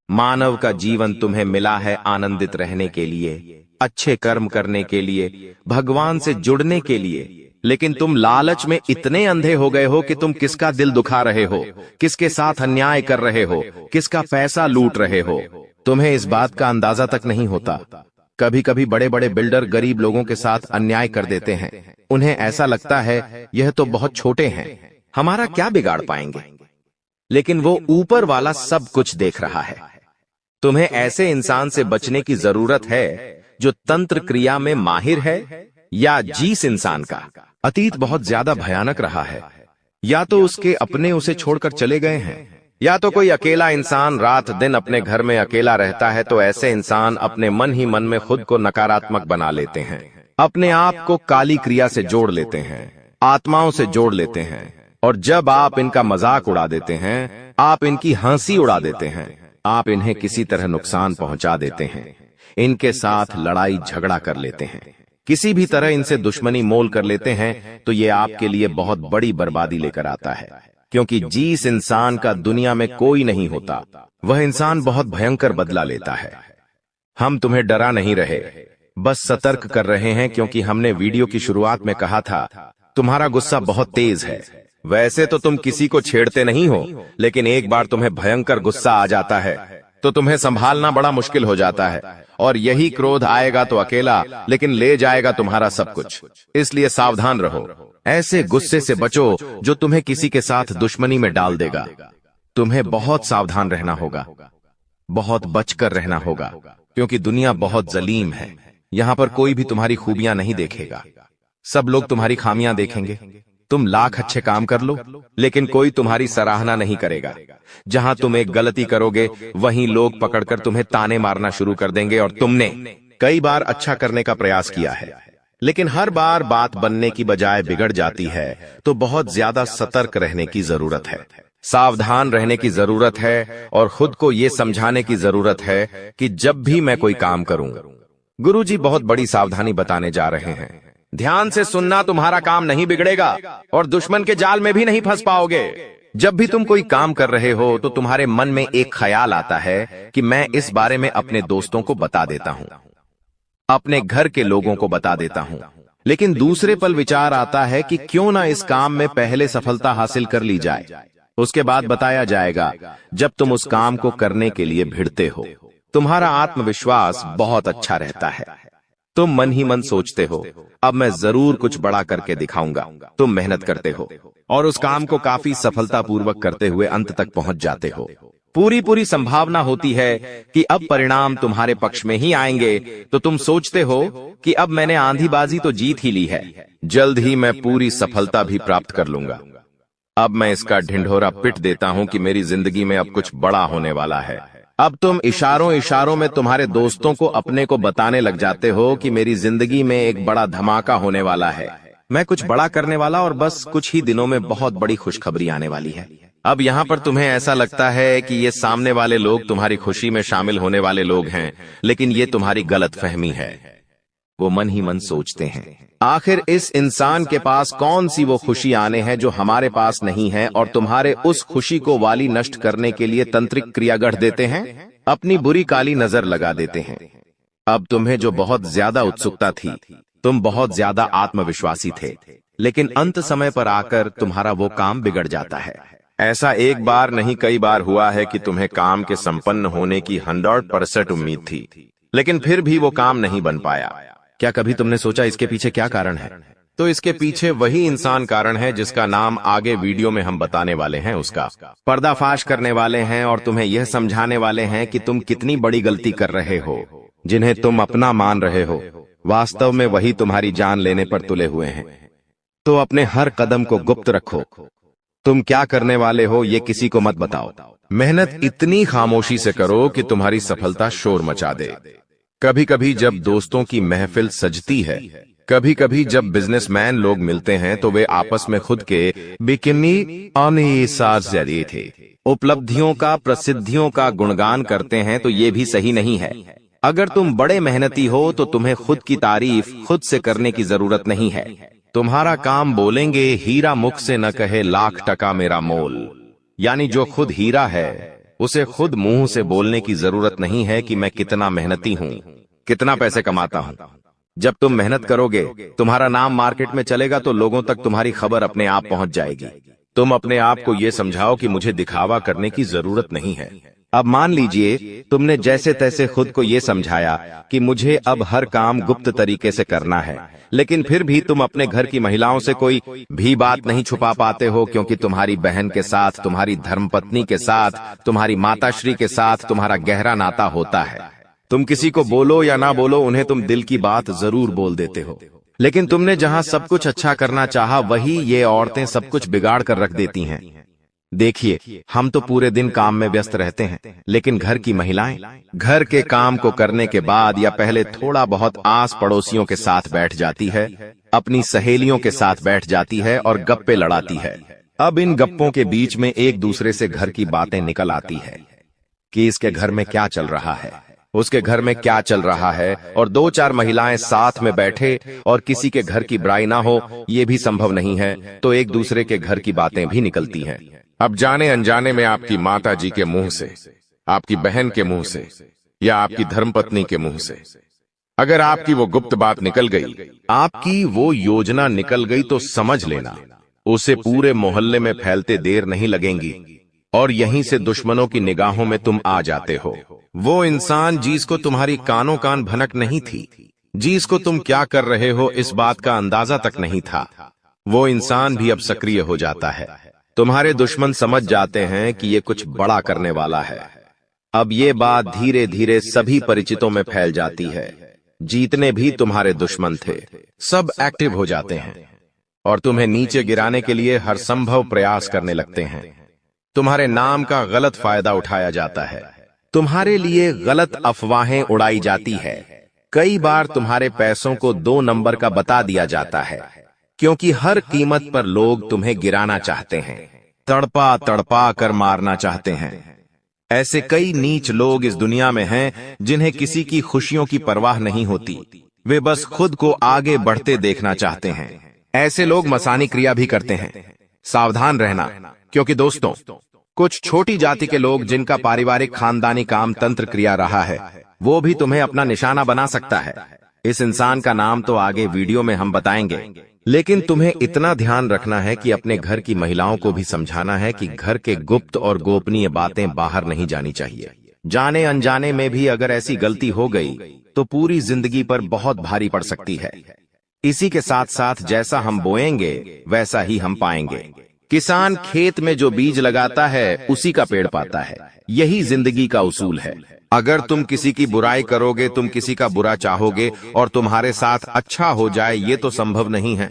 मानव का जीवन तुम्हें मिला है आनंदित रहने के लिए, अच्छे कर्म करने के लिए, भगवान से जुड़ने के लिए, लेकिन तुम लालच में इतने अंधे हो गए हो कि तुम किसका दिल दुखा रहे हो, किसके साथ अन्याय कर रहे हो, किसका पैसा लूट रहे हो, तुम्हें इस बात का अंदाजा तक नहीं होता। कभी कभी बड़े बड़े बिल्डर गरीब लोगों के साथ अन्याय कर देते हैं। उन्हें ऐसा लगता है यह तो बहुत छोटे हैं, हमारा क्या बिगाड़ पाएंगे, लेकिन वो ऊपर वाला सब कुछ देख रहा है। तुम्हें ऐसे इंसान से बचने की जरूरत है जो तंत्र क्रिया में माहिर है, या जिस इंसान का अतीत बहुत ज्यादा भयानक रहा है, या तो उसके अपने उसे छोड़कर चले गए हैं, या तो कोई अकेला इंसान रात दिन अपने घर में अकेला रहता है। तो ऐसे इंसान अपने मन ही मन में खुद को नकारात्मक बना लेते हैं, अपने आप को काली क्रिया से जोड़ लेते हैं, आत्माओं से जोड़ लेते हैं। और जब आप इनका मजाक उड़ा देते हैं, आप इनकी हंसी उड़ा देते हैं, आप इन्हें किसी तरह नुकसान पहुंचा देते हैं, इनके साथ लड़ाई झगड़ा कर लेते हैं, किसी भी तरह इनसे दुश्मनी मोल कर लेते हैं, तो ये आपके लिए बहुत बड़ी बर्बादी लेकर आता है। क्योंकि जिस इंसान का दुनिया में कोई नहीं होता, वह इंसान बहुत भयंकर बदला लेता है। हम तुम्हें डरा नहीं रहे, बस सतर्क कर रहे हैं, क्योंकि हमने वीडियो की शुरुआत में कहा था तुम्हारा गुस्सा बहुत तेज है। वैसे तो तुम किसी को छेड़ते नहीं हो, लेकिन एक बार तुम्हें भयंकर गुस्सा आ जाता है तो तुम्हें संभालना बड़ा मुश्किल हो जाता है, और यही क्रोध आएगा तो अकेला, लेकिन ले जाएगा तुम्हारा सब कुछ। इसलिए सावधान रहो, ऐसे गुस्से से बचो जो तुम्हें किसी के साथ दुश्मनी में डाल देगा। तुम्हें बहुत सावधान रहना होगा, बहुत बचकर रहना होगा, क्योंकि दुनिया बहुत जलीम है। यहाँ पर कोई भी तुम्हारी खूबियां नहीं देखेगा, सब लोग तुम्हारी खामियां देखेंगे। तुम लाख अच्छे काम कर लो, लेकिन कोई तुम्हारी सराहना नहीं करेगा। जहां तुम एक गलती करोगे, वहीं लोग पकड़कर तुम्हें ताने मारना शुरू कर देंगे। और तुमने कई बार अच्छा करने का प्रयास किया है, लेकिन हर बार बात बनने की बजाय बिगड़ जाती है। तो बहुत ज्यादा सतर्क रहने की जरूरत है, सावधान रहने की जरूरत है, और खुद को यह समझाने की जरूरत है कि जब भी मैं कोई काम करूं, गुरुजी बहुत बड़ी सावधानी बताने जा रहे हैं। ध्यान से सुनना, तुम्हारा काम नहीं बिगड़ेगा और दुश्मन के जाल में भी नहीं फंस पाओगे। जब भी तुम कोई काम कर रहे हो तो तुम्हारे मन में एक ख्याल आता है कि मैं इस बारे में अपने दोस्तों को बता देता हूं, अपने घर के लोगों को बता देता हूं, लेकिन दूसरे पल विचार आता है कि क्यों ना इस काम में पहले सफलता हासिल कर ली जाए, उसके बाद बताया जाएगा। जब तुम उस काम को करने के लिए भिड़ते हो, तुम्हारा आत्मविश्वास बहुत अच्छा रहता है। तुम मन ही मन सोचते हो अब मैं जरूर कुछ बड़ा करके दिखाऊंगा। तुम मेहनत करते हो और उस काम को काफी सफलतापूर्वक करते हुए अंत तक पहुंच जाते हो। पूरी संभावना होती है कि अब परिणाम तुम्हारे पक्ष में ही आएंगे, तो तुम सोचते हो कि अब मैंने आंधीबाजी तो जीत ही ली है, जल्द ही मैं पूरी सफलता भी प्राप्त कर लूंगा। अब मैं इसका ढिंढोरा पिट देता हूं कि मेरी जिंदगी में अब कुछ बड़ा होने वाला है। अब तुम इशारों में तुम्हारे दोस्तों को अपने को बताने लग जाते हो कि मेरी जिंदगी में एक बड़ा धमाका होने वाला है, मैं कुछ बड़ा करने वाला, और बस कुछ ही दिनों में बहुत बड़ी खुशखबरी आने वाली है। अब यहाँ पर तुम्हें ऐसा लगता है कि ये सामने वाले लोग तुम्हारी खुशी में शामिल होने वाले लोग हैं, लेकिन ये तुम्हारी गलतफहमी है। वो मन ही मन सोचते हैं आखिर इस इंसान के पास कौन सी वो खुशी आने हैं जो हमारे पास नहीं है, और तुम्हारे उस खुशी को वाली नष्ट करने के लिए तंत्रिक क्रिया गढ़ देते हैं, अपनी बुरी काली नजर लगा देते हैं। अब तुम्हें जो बहुत ज्यादा उत्सुकता थी, तुम बहुत ज्यादा आत्मविश्वासी थे, लेकिन अंत समय पर आकर तुम्हारा वो काम बिगड़ जाता है। ऐसा एक बार नहीं कई बार हुआ है कि तुम्हें काम के संपन्न होने की 100% उम्मीद थी, लेकिन फिर भी वो काम नहीं बन पाया। क्या कभी तुमने सोचा इसके पीछे क्या कारण है? तो इसके पीछे वही इंसान कारण है जिसका नाम आगे वीडियो में हम बताने वाले हैं। उसका पर्दाफाश करने वाले हैं और तुम्हें यह समझाने वाले हैं कि तुम कितनी बड़ी गलती कर रहे हो। जिन्हें तुम अपना मान रहे हो, वास्तव में वही तुम्हारी जान लेने पर तुले हुए हैं। तो अपने हर कदम को गुप्त रखो। तुम क्या करने वाले हो ये किसी को मत बताओ। मेहनत इतनी खामोशी से करो कि तुम्हारी सफलता शोर मचा दे। कभी कभी जब दोस्तों की महफिल सजती है, कभी कभी जब बिजनेसमैन लोग मिलते हैं, तो वे आपस में खुद के बिकिनी अनिसार थे उपलब्धियों का, प्रसिद्धियों का गुणगान करते हैं। तो ये भी सही नहीं है। अगर तुम बड़े मेहनती हो तो तुम्हें खुद की तारीफ खुद से करने की जरूरत नहीं है। तुम्हारा काम बोलेंगे, हीरा मुख से न कहे लाख टका मेरा मोल। यानी जो खुद हीरा है उसे खुद मुंह से बोलने की जरूरत नहीं है कि मैं कितना मेहनती हूं, कितना पैसे कमाता हूं। जब तुम मेहनत करोगे, तुम्हारा नाम मार्केट में चलेगा तो लोगों तक तुम्हारी खबर अपने आप पहुंच जाएगी। तुम अपने आप को ये समझाओ कि मुझे दिखावा करने की जरूरत नहीं है। अब मान लीजिए तुमने जैसे तैसे खुद को ये समझाया कि मुझे अब हर काम गुप्त तरीके से करना है, लेकिन फिर भी तुम अपने घर की महिलाओं से कोई भी बात नहीं छुपा पाते हो, क्योंकि तुम्हारी बहन के साथ, तुम्हारी धर्मपत्नी के साथ, तुम्हारी माताश्री के साथ तुम्हारा गहरा नाता होता है। तुम किसी को बोलो या ना बोलो, उन्हें तुम दिल की बात जरूर बोल देते हो। लेकिन तुमने जहां सब कुछ अच्छा करना चाहा, वही ये औरतें सब कुछ बिगाड़ कर रख देती हैं। देखिए, हम तो पूरे दिन काम में व्यस्त रहते हैं, लेकिन घर की महिलाएं घर के काम को करने के बाद या पहले थोड़ा बहुत आस पड़ोसियों के साथ बैठ जाती है, अपनी सहेलियों के साथ बैठ जाती है और गप्पे लड़ाती है। अब इन गप्पों के बीच में एक दूसरे से घर की बातें निकल आती है कि इसके घर में क्या चल रहा है, उसके घर में क्या चल रहा है, और दो चार महिलाएं साथ में बैठे और किसी के घर की बुराई ना हो, ये भी संभव नहीं है, तो एक दूसरे के घर की बातें भी निकलती हैं। अब जाने अनजाने में आपकी माता जी के मुंह से, आपकी बहन के मुंह से या आपकी धर्मपत्नी के मुंह से अगर आपकी वो गुप्त बात निकल गई, आपकी वो योजना निकल गई, तो समझ लेना उसे पूरे मोहल्ले में फैलते देर नहीं लगेंगी और यहीं से दुश्मनों की निगाहों में तुम आ जाते हो। वो इंसान जिसको तुम्हारी कानों कान भनक नहीं थी, जिसको तुम क्या कर रहे हो इस बात का अंदाजा तक नहीं था, वो इंसान भी अब सक्रिय हो जाता है। तुम्हारे दुश्मन समझ जाते हैं कि ये कुछ बड़ा करने वाला है। अब ये बात धीरे धीरे सभी परिचितों में फैल जाती है। जितने भी तुम्हारे दुश्मन थे, सब एक्टिव हो जाते हैं और तुम्हें नीचे गिराने के लिए हर संभव प्रयास करने लगते हैं। तुम्हारे नाम का गलत फायदा उठाया जाता है, तुम्हारे लिए गलत अफवाहें उड़ाई जाती है। कई बार तुम्हारे पैसों को 2 नंबर का बता दिया जाता है, क्योंकि हर कीमत पर लोग तुम्हें गिराना चाहते हैं, तड़पा तड़पा कर मारना चाहते हैं। ऐसे कई नीच लोग इस दुनिया में हैं जिन्हें किसी की खुशियों की परवाह नहीं होती, वे बस खुद को आगे बढ़ते देखना चाहते हैं। ऐसे लोग मसानी क्रिया भी करते हैं। सावधान रहना, क्योंकि दोस्तों, कुछ छोटी जाति के लोग जिनका पारिवारिक खानदानी काम तंत्र क्रिया रहा है, वो भी तुम्हें अपना निशाना बना सकता है। इस इंसान का नाम तो आगे वीडियो में हम बताएंगे, लेकिन तुम्हें इतना ध्यान रखना है कि अपने घर की महिलाओं को भी समझाना है कि घर के गुप्त और गोपनीय बातें बाहर नहीं जानी चाहिए। जाने अनजाने में भी अगर ऐसी गलती हो गई तो पूरी जिंदगी पर बहुत भारी पड़ सकती है। इसी के साथ साथ जैसा हम बोएंगे वैसा ही हम पाएंगे। किसान खेत में जो बीज लगाता है उसी का पेड़ पाता है। यही जिंदगी का उसूल है। अगर तुम किसी की बुराई करोगे, तुम किसी का बुरा चाहोगे और तुम्हारे साथ अच्छा हो जाए, ये तो संभव नहीं है।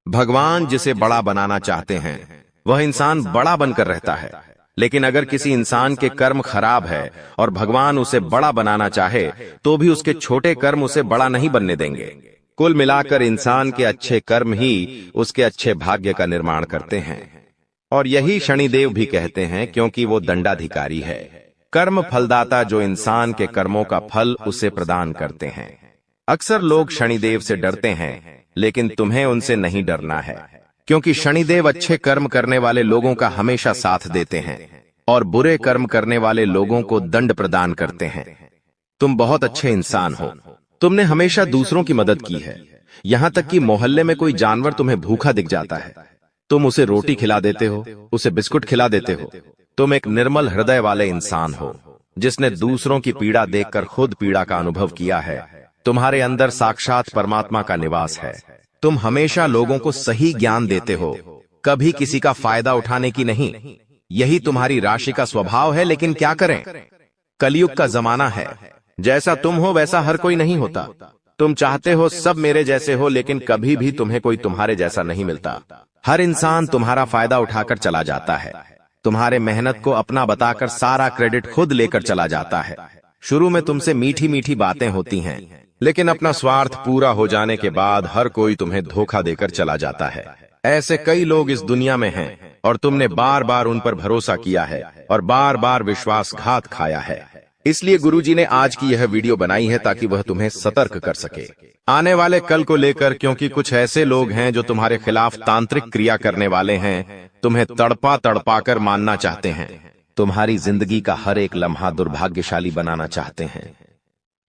भगवान जिसे बड़ा बनाना चाहते हैं वह इंसान बड़ा बनकर रहता है, लेकिन अगर किसी इंसान के कर्म खराब है और भगवान उसे बड़ा बनाना चाहे तो भी उसके छोटे कर्म उसे बड़ा नहीं बनने देंगे। कुल मिलाकर इंसान के अच्छे कर्म ही उसके अच्छे भाग्य का निर्माण करते हैं, और यही शनिदेव भी कहते हैं, क्योंकि वो दंडाधिकारी है, कर्म फलदाता, जो इंसान के कर्मों का फल उसे प्रदान करते हैं। अक्सर लोग शनिदेव से डरते हैं, लेकिन तुम्हें उनसे नहीं डरना है, क्योंकि शनिदेव अच्छे कर्म करने वाले लोगों का हमेशा साथ देते हैं और बुरे कर्म करने वाले लोगों को दंड प्रदान करते हैं। तुम बहुत अच्छे इंसान हो, तुमने हमेशा दूसरों की मदद की है। यहां तक कि मोहल्ले में कोई जानवर तुम्हें भूखा दिख जाता है, तुम उसे रोटी खिला देते हो, उसे बिस्कुट खिला देते हो। तुम एक निर्मल हृदय वाले इंसान हो, जिसने दूसरों की पीड़ा देखकर खुद पीड़ा का अनुभव किया है। तुम्हारे अंदर साक्षात परमात्मा का निवास है। तुम हमेशा लोगों को सही ज्ञान देते हो, कभी किसी का फायदा उठाने की नहीं। यही तुम्हारी राशि का स्वभाव है, लेकिन क्या करें, कलयुग का जमाना है। जैसा तुम हो वैसा हर कोई नहीं होता। तुम चाहते हो सब मेरे जैसे हो, लेकिन कभी भी तुम्हें कोई तुम्हारे जैसा नहीं मिलता। हर इंसान तुम्हारा फायदा उठाकर चला जाता है, तुम्हारे मेहनत को अपना बताकर सारा क्रेडिट खुद लेकर चला जाता है। शुरू में तुमसे मीठी मीठी बातें होती हैं, लेकिन अपना स्वार्थ पूरा हो जाने के बाद हर कोई तुम्हें धोखा देकर चला जाता है। ऐसे कई लोग इस दुनिया में हैं और तुमने बार बार उन पर भरोसा किया है और बार बार विश्वासघात खाया है। इसलिए गुरुजी ने आज की यह वीडियो बनाई है ताकि वह तुम्हें सतर्क कर सके आने वाले कल को लेकर, क्योंकि कुछ ऐसे लोग हैं जो तुम्हारे खिलाफ तांत्रिक क्रिया करने वाले हैं, तुम्हें तड़पा तड़पा कर मानना चाहते हैं, तुम्हारी जिंदगी का हर एक लम्हा दुर्भाग्यशाली बनाना चाहते हैं।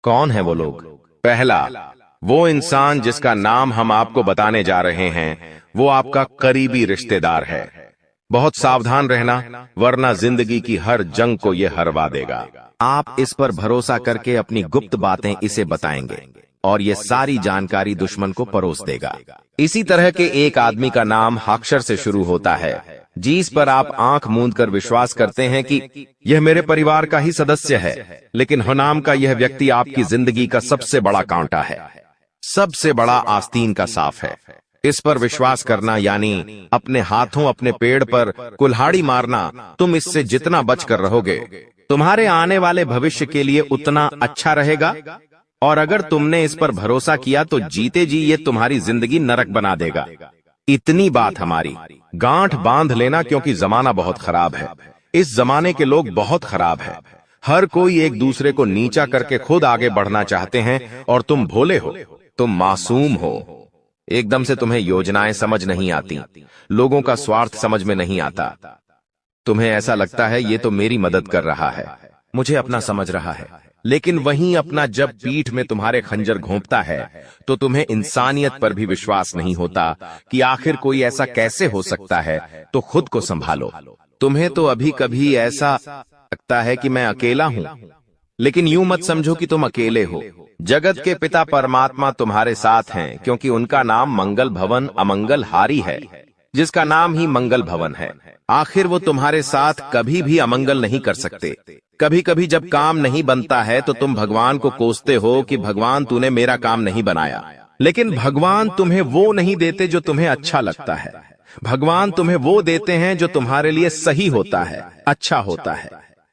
कौन है वो लोग? पहला, वो इंसान जिसका नाम हम आपको बताने जा रहे हैं वो आपका करीबी रिश्तेदार है। बहुत सावधान रहना, वरना जिंदगी की हर जंग को ये हरवा देगा। आप इस पर भरोसा करके अपनी गुप्त बातें इसे बताएंगे और ये सारी जानकारी दुश्मन को परोस देगा। इसी तरह के एक आदमी का नाम अक्षर से शुरू होता है, जिस पर आप आंख मूंद कर विश्वास करते हैं कि यह मेरे परिवार का ही सदस्य है, लेकिन नाम का यह व्यक्ति आपकी जिंदगी का सबसे बड़ा कांटा है, सबसे बड़ा आस्तीन का साफ है। इस पर विश्वास करना यानी अपने हाथों अपने पेड़ पर कुल्हाड़ी मारना। तुम इससे जितना बच कर रहोगे, तुम्हारे आने वाले भविष्य के लिए उतना अच्छा रहेगा। और अगर तुमने इस पर भरोसा किया तो जीते जी ये तुम्हारी जिंदगी नरक बना देगा। इतनी बात हमारी, गांठ बांध लेना, क्योंकि जमाना बहुत खराब है। इस जमाने के लोग बहुत खराब है। हर कोई एक दूसरे को नीचा करके खुद आगे बढ़ना चाहते हैं, और तुम भोले हो, तुम मासूम हो। एकदम से तुम्हें योजनाएं समझ नहीं आती, लोगों का स्वार्थ समझ में नहीं आता। तुम्हें ऐसा लगता है ये तो मेरी मदद कर रहा है, मुझे अपना समझ रहा है। लेकिन वहीं अपना जब पीठ में तुम्हारे खंजर घोंपता है तो तुम्हें इंसानियत पर भी विश्वास नहीं होता कि आखिर कोई ऐसा कैसे हो सकता है। तो खुद को संभालो। तुम्हें तो अभी कभी ऐसा लगता है कि मैं अकेला हूं, लेकिन यूं मत समझो कि तुम अकेले हो। जगत के पिता परमात्मा तुम्हारे साथ हैं, क्योंकि उनका नाम मंगल भवन अमंगल हारी है, जिसका नाम ही मंगल भवन है। आखिर वो तुम्हारे साथ कभी भी अमंगल नहीं कर सकते। कभी कभी जब काम नहीं बनता है तो तुम भगवान को कोसते हो कि भगवान तूने मेरा काम नहीं बनाया, लेकिन भगवान तुम्हें वो नहीं देते जो तुम्हें अच्छा लगता है। भगवान तुम्हें वो देते हैं जो तुम्हारे लिए सही होता है, अच्छा होता है।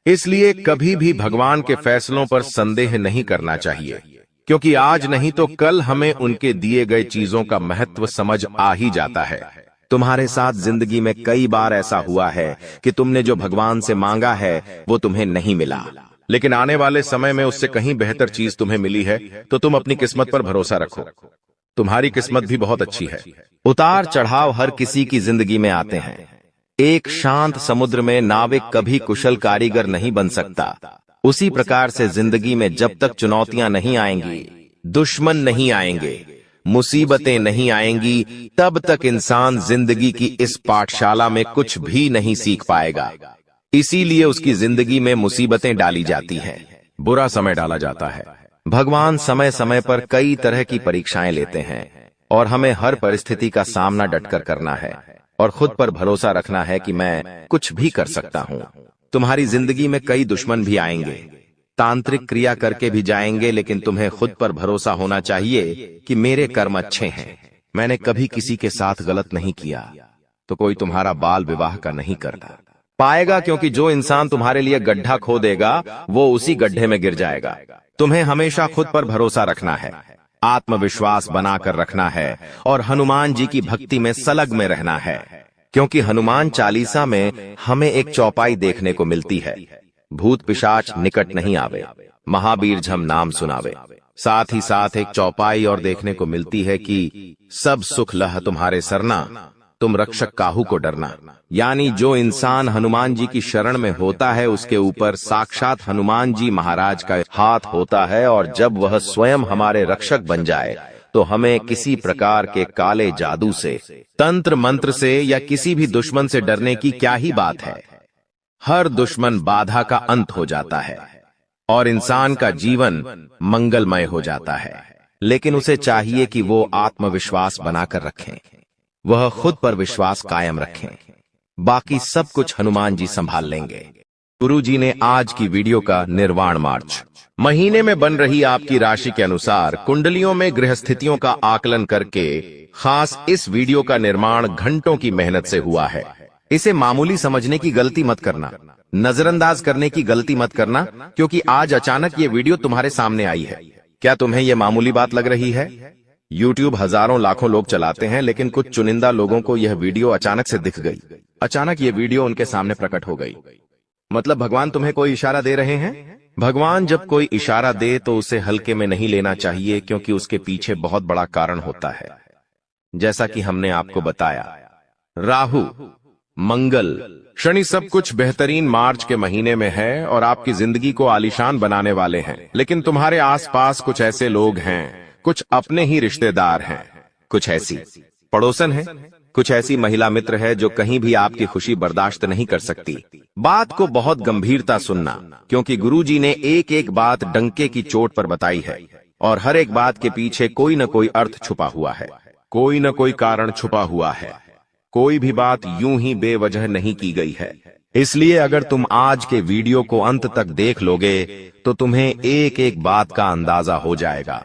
इसलिए कभी भी भगवान के फैसलों पर संदेह नहीं करना चाहिए, क्योंकि आज नहीं तो कल हमें उनके दिए गए चीजों का महत्व समझ आ ही जाता है। तुम्हारे साथ जिंदगी में कई बार ऐसा हुआ है कि तुमने जो भगवान से मांगा है वो तुम्हें नहीं मिला, लेकिन आने वाले समय में उससे कहीं बेहतर चीज तुम्हें मिली है। तो तुम अपनी किस्मत पर भरोसा रखो, तुम्हारी किस्मत भी बहुत अच्छी है। उतार चढ़ाव हर किसी की जिंदगी में आते हैं। एक शांत समुद्र में नाविक कभी कुशल कारीगर नहीं बन सकता। उसी प्रकार से जिंदगी में जब तक चुनौतियां नहीं आएंगी, दुश्मन नहीं आएंगे, मुसीबतें नहीं आएंगी, तब तक इंसान जिंदगी की इस पाठशाला में कुछ भी नहीं सीख पाएगा। इसीलिए उसकी जिंदगी में मुसीबतें डाली जाती हैं, बुरा समय डाला जाता है। भगवान समय समय पर कई तरह की परीक्षाएं लेते हैं और हमें हर परिस्थिति का सामना डटकर करना है और खुद पर भरोसा रखना है कि मैं कुछ भी कर सकता हूं। तुम्हारी जिंदगी में कई दुश्मन भी आएंगे, तांत्रिक क्रिया करके भी जाएंगे, लेकिन तुम्हें खुद पर भरोसा होना चाहिए कि मेरे कर्म अच्छे हैं, मैंने कभी किसी के साथ गलत नहीं किया, तो कोई तुम्हारा बाल विवाह का नहीं करता पाएगा, क्योंकि जो इंसान तुम्हारे लिए गड्ढा खोदेगा वो उसी गड्ढे में गिर जाएगा। तुम्हें हमेशा खुद पर भरोसा रखना है, आत्मविश्वास बनाकर रखना है और हनुमान जी की भक्ति में सलग में रहना है, क्योंकि हनुमान चालीसा में हमें एक चौपाई देखने को मिलती है, भूत पिशाच निकट नहीं आवे, महावीर झम नाम सुनावे। साथ ही साथ एक चौपाई और देखने को मिलती है कि सब सुख लह तुम्हारे सरना, तुम रक्षक काहू को डरना। यानी जो इंसान हनुमान जी की शरण में होता है उसके ऊपर साक्षात हनुमान जी महाराज का हाथ होता है, और जब वह स्वयं हमारे रक्षक बन जाए तो हमें किसी प्रकार के काले जादू से, तंत्र मंत्र से या किसी भी दुश्मन से डरने की क्या ही बात है। हर दुश्मन बाधा का अंत हो जाता है और इंसान का जीवन मंगलमय हो जाता है। लेकिन उसे चाहिए कि वो आत्मविश्वास बनाकर रखें, वह खुद पर विश्वास कायम रखें, बाकी सब कुछ हनुमान जी संभाल लेंगे। गुरु जी ने आज की वीडियो का निर्वाण मार्च महीने में बन रही आपकी राशि के अनुसार कुंडलियों में गृह स्थितियों का आकलन करके खास इस वीडियो का निर्माण घंटों की मेहनत से हुआ है। इसे मामूली समझने की गलती मत करना, नजरअंदाज करने की गलती मत करना, क्योंकि आज अचानक ये वीडियो तुम्हारे सामने आई है। क्या तुम्हें ये मामूली बात लग रही है? YouTube हजारों लाखों लोग चलाते हैं, लेकिन कुछ चुनिंदा लोगों को यह वीडियो अचानक से दिख गई, अचानक ये वीडियो उनके सामने प्रकट हो गई। मतलब भगवान तुम्हें कोई इशारा दे रहे हैं। भगवान जब कोई इशारा दे तो उसे हल्के में नहीं लेना चाहिए, क्योंकि उसके पीछे बहुत बड़ा कारण होता है। जैसा कि हमने आपको बताया, राहु, मंगल, शनि सब कुछ बेहतरीन मार्च के महीने में है और आपकी जिंदगी को आलीशान बनाने वाले हैं। लेकिन तुम्हारे आसपास कुछ ऐसे लोग हैं, कुछ अपने ही रिश्तेदार हैं, कुछ ऐसी पड़ोसन है, कुछ ऐसी महिला मित्र है जो कहीं भी आपकी खुशी बर्दाश्त नहीं कर सकती। बात को बहुत गंभीरता सुनना, क्योंकि गुरुजी ने एक एक बात डंके की चोट पर बताई है और हर एक बात के पीछे कोई न कोई अर्थ छुपा हुआ है, कोई न कोई कारण छुपा हुआ है। कोई भी बात यूं ही बेवजह नहीं की गई है। इसलिए अगर तुम आज के वीडियो को अंत तक देख लोगे तो तुम्हें एक एक बात का अंदाजा हो जाएगा,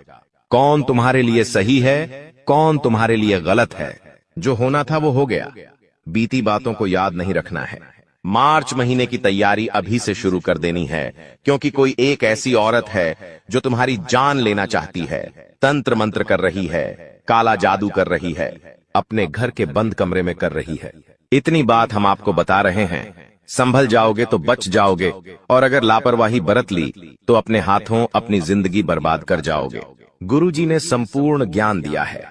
कौन तुम्हारे लिए सही है, कौन तुम्हारे लिए गलत है। जो होना था वो हो गया, बीती बातों को याद नहीं रखना है। मार्च महीने की तैयारी अभी से शुरू कर देनी है, क्योंकि कोई एक ऐसी औरत है जो तुम्हारी जान लेना चाहती है, तंत्र मंत्र कर रही है, काला जादू कर रही है, अपने घर के बंद कमरे में कर रही है। इतनी बात हम आपको बता रहे हैं, संभल जाओगे तो बच जाओगे, और अगर लापरवाही बरत ली तो अपने हाथों अपनी जिंदगी बर्बाद कर जाओगे। गुरुजी ने संपूर्ण ज्ञान दिया है,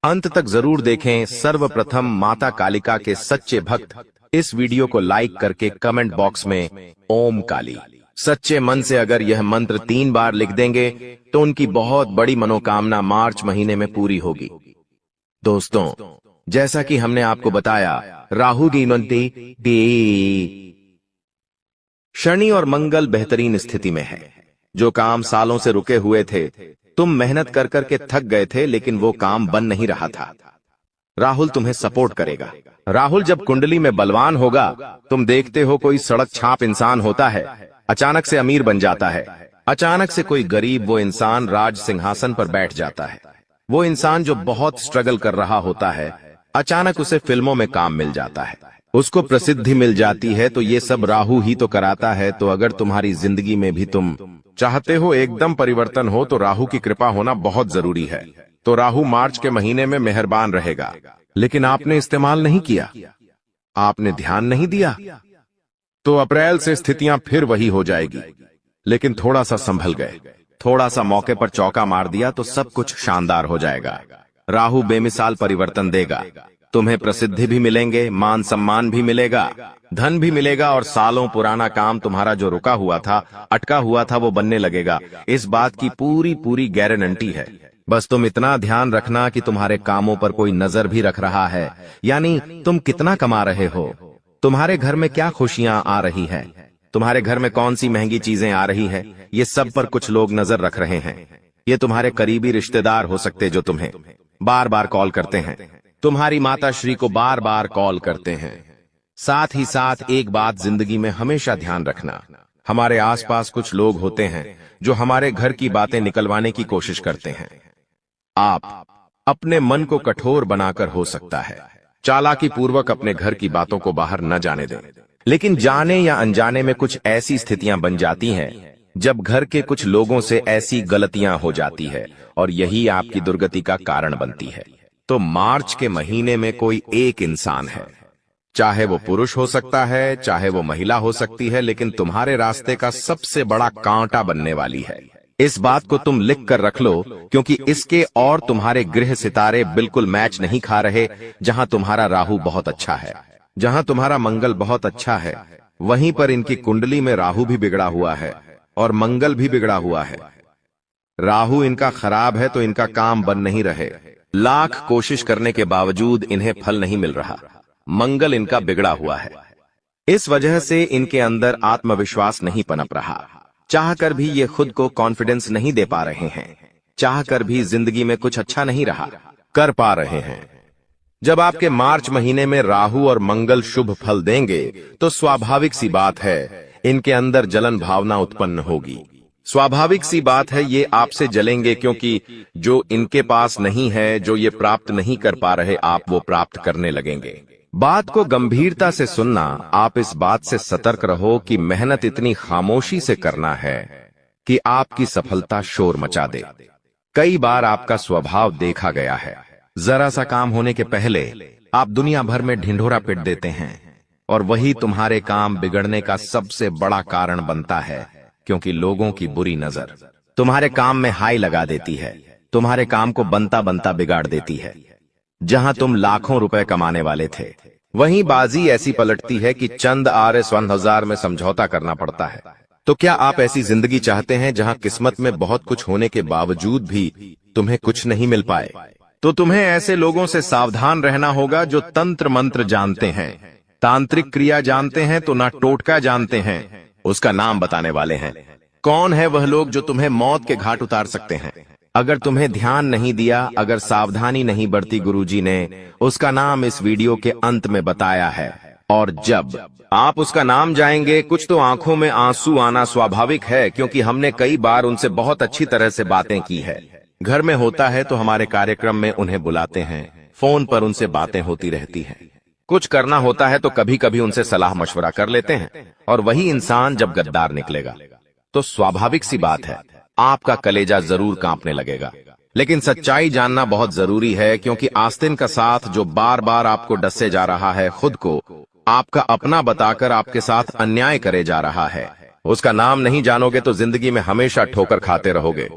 अंत तक जरूर देखें। सर्वप्रथम माता कालिका के सच्चे भक्त इस वीडियो को लाइक करके कमेंट बॉक्स में ओम काली सच्चे मन से अगर यह मंत्र 3 बार लिख देंगे तो उनकी बहुत बड़ी मनोकामना मार्च महीने में पूरी होगी। दोस्तों, जैसा कि हमने आपको बताया, राहु की शनि और मंगल बेहतरीन स्थिति में है। जो काम सालों से रुके हुए थे, तुम मेहनत कर करके थक गए थे, लेकिन वो काम बन नहीं रहा था। राहुल तुम्हें सपोर्ट करेगा। राहुल जब कुंडली में बलवान होगा, तुम देखते हो कोई सड़क छाप इंसान होता है, अचानक से अमीर बन जाता है, अचानक से कोई गरीब वो इंसान राज सिंहासन पर बैठ जाता है। वो इंसान जो बहुत स्ट्रगल कर रहा होता है, अचानक उसे फिल्मों में काम मिल जाता है, उसको प्रसिद्धि मिल जाती है। तो ये सब राहु ही तो कराता है। तो अगर तुम्हारी जिंदगी में भी तुम चाहते हो एकदम परिवर्तन हो, तो राहु की कृपा होना बहुत जरूरी है। तो राहु मार्च के महीने में मेहरबान रहेगा, लेकिन आपने इस्तेमाल नहीं किया, आपने ध्यान नहीं दिया, तो अप्रैल से स्थितियां फिर वही हो जाएगी। लेकिन थोड़ा सा संभल गए, थोड़ा सा मौके पर चौका मार दिया तो सब कुछ शानदार हो जाएगा। राहु बेमिसाल परिवर्तन देगा, तुम्हें प्रसिद्धि भी मिलेंगे, मान सम्मान भी मिलेगा, धन भी मिलेगा, और सालों पुराना काम तुम्हारा जो रुका हुआ था, अटका हुआ था, वो बनने लगेगा। इस बात की पूरी पूरी गारंटी है। बस तुम इतना ध्यान रखना कि तुम्हारे कामों पर कोई नजर भी रख रहा है, यानी तुम कितना कमा रहे हो, तुम्हारे घर में क्या खुशियां आ रही है, तुम्हारे घर में कौन सी महंगी चीजें आ रही है, ये सब पर कुछ लोग नजर रख रहे हैं। ये तुम्हारे करीबी रिश्तेदार हो सकते जो तुम्हें बार बार कॉल करते हैं, तुम्हारी माता श्री को बार बार कॉल करते हैं। साथ ही साथ एक बात जिंदगी में हमेशा ध्यान रखना, हमारे आसपास कुछ लोग होते हैं जो हमारे घर की बातें निकलवाने की कोशिश करते हैं। आप अपने मन को कठोर बनाकर हो सकता है चालाकी पूर्वक अपने घर की बातों को बाहर न जाने दें, लेकिन जाने या अनजाने में कुछ ऐसी स्थितियां बन जाती हैं जब घर के कुछ लोगों से ऐसी गलतियां हो जाती है, और यही आपकी दुर्गति का कारण बनती है। तो मार्च के महीने में कोई एक इंसान है, चाहे वो पुरुष हो सकता है, चाहे वो महिला हो सकती है, लेकिन तुम्हारे रास्ते का सबसे बड़ा कांटा बनने वाली है। इस बात को तुम लिख कर रख लो, क्योंकि इसके और तुम्हारे गृह सितारे बिल्कुल मैच नहीं खा रहे। जहां तुम्हारा राहु बहुत अच्छा है, जहां तुम्हारा मंगल बहुत अच्छा है, वहीं पर इनकी कुंडली में राहु भी बिगड़ा हुआ है और मंगल भी बिगड़ा हुआ है। राहु इनका खराब है तो इनका काम बन नहीं रहे, लाख कोशिश करने के बावजूद इन्हें फल नहीं मिल रहा। मंगल इनका बिगड़ा हुआ है, इस वजह से इनके अंदर आत्मविश्वास नहीं पनप रहा। चाहकर भी ये खुद को कॉन्फिडेंस नहीं दे पा रहे हैं, चाहकर भी जिंदगी में कुछ अच्छा नहीं रहा कर पा रहे हैं। जब आपके मार्च महीने में राहु और मंगल शुभ फल देंगे, तो स्वाभाविक सी बात है इनके अंदर जलन भावना उत्पन्न होगी। स्वाभाविक सी बात है ये आपसे जलेंगे, क्योंकि जो इनके पास नहीं है, जो ये प्राप्त नहीं कर पा रहे, आप वो प्राप्त करने लगेंगे। बात को गंभीरता से सुनना, आप इस बात से सतर्क रहो कि मेहनत इतनी खामोशी से करना है कि आपकी सफलता शोर मचा दे। कई बार आपका स्वभाव देखा गया है, जरा सा काम होने के पहले आप दुनिया भर में ढिंढोरा पीट देते हैं, और वही तुम्हारे काम बिगड़ने का सबसे बड़ा कारण बनता है, क्योंकि लोगों की बुरी नजर तुम्हारे काम में हाई लगा देती है, तुम्हारे काम को बनता बनता बिगाड़ देती है। जहां तुम लाखों रुपए कमाने वाले थे, वहीं बाजी ऐसी पलटती है कि चंद आरे स्वर्ण हजार में समझौता करना पड़ता है। तो क्या आप ऐसी जिंदगी चाहते हैं जहां किस्मत में बहुत कुछ होने के बावजूद भी तुम्हें कुछ नहीं मिल पाए? तो तुम्हें ऐसे लोगों से सावधान रहना होगा जो तंत्र मंत्र जानते हैं, तांत्रिक क्रिया जानते हैं तो ना टोटका जानते हैं, उसका नाम बताने वाले हैं। कौन है वह लोग जो तुम्हें मौत के घाट उतार सकते हैं? अगर तुम्हें ध्यान नहीं दिया, अगर सावधानी नहीं बरती गुरुजी ने, उसका नाम इस वीडियो के अंत में बताया है। और जब आप उसका नाम जाएंगे, कुछ तो आंखों में आंसू आना स्वाभाविक है, क्योंकि हमने कई बार उनसे बहुत अच्छी तरह से बातें की है। घर में होता है तो हमारे कार्यक्रम में उन्हें बुलाते हैं, फोन पर उनसे बातें होती रहती हैं। कुछ करना होता है तो कभी कभी उनसे सलाह मशवरा कर लेते हैं, और वही इंसान जब गद्दार निकलेगा तो स्वाभाविक सी बात है आपका कलेजा जरूर कांपने लगेगा। लेकिन सच्चाई जानना बहुत जरूरी है, क्योंकि आस्तीन का साथ जो बार बार आपको डसे जा रहा है, खुद को आपका अपना बताकर आपके साथ अन्याय करे जा रहा है, उसका नाम नहीं जानोगे तो जिंदगी में हमेशा ठोकर खाते रहोगे।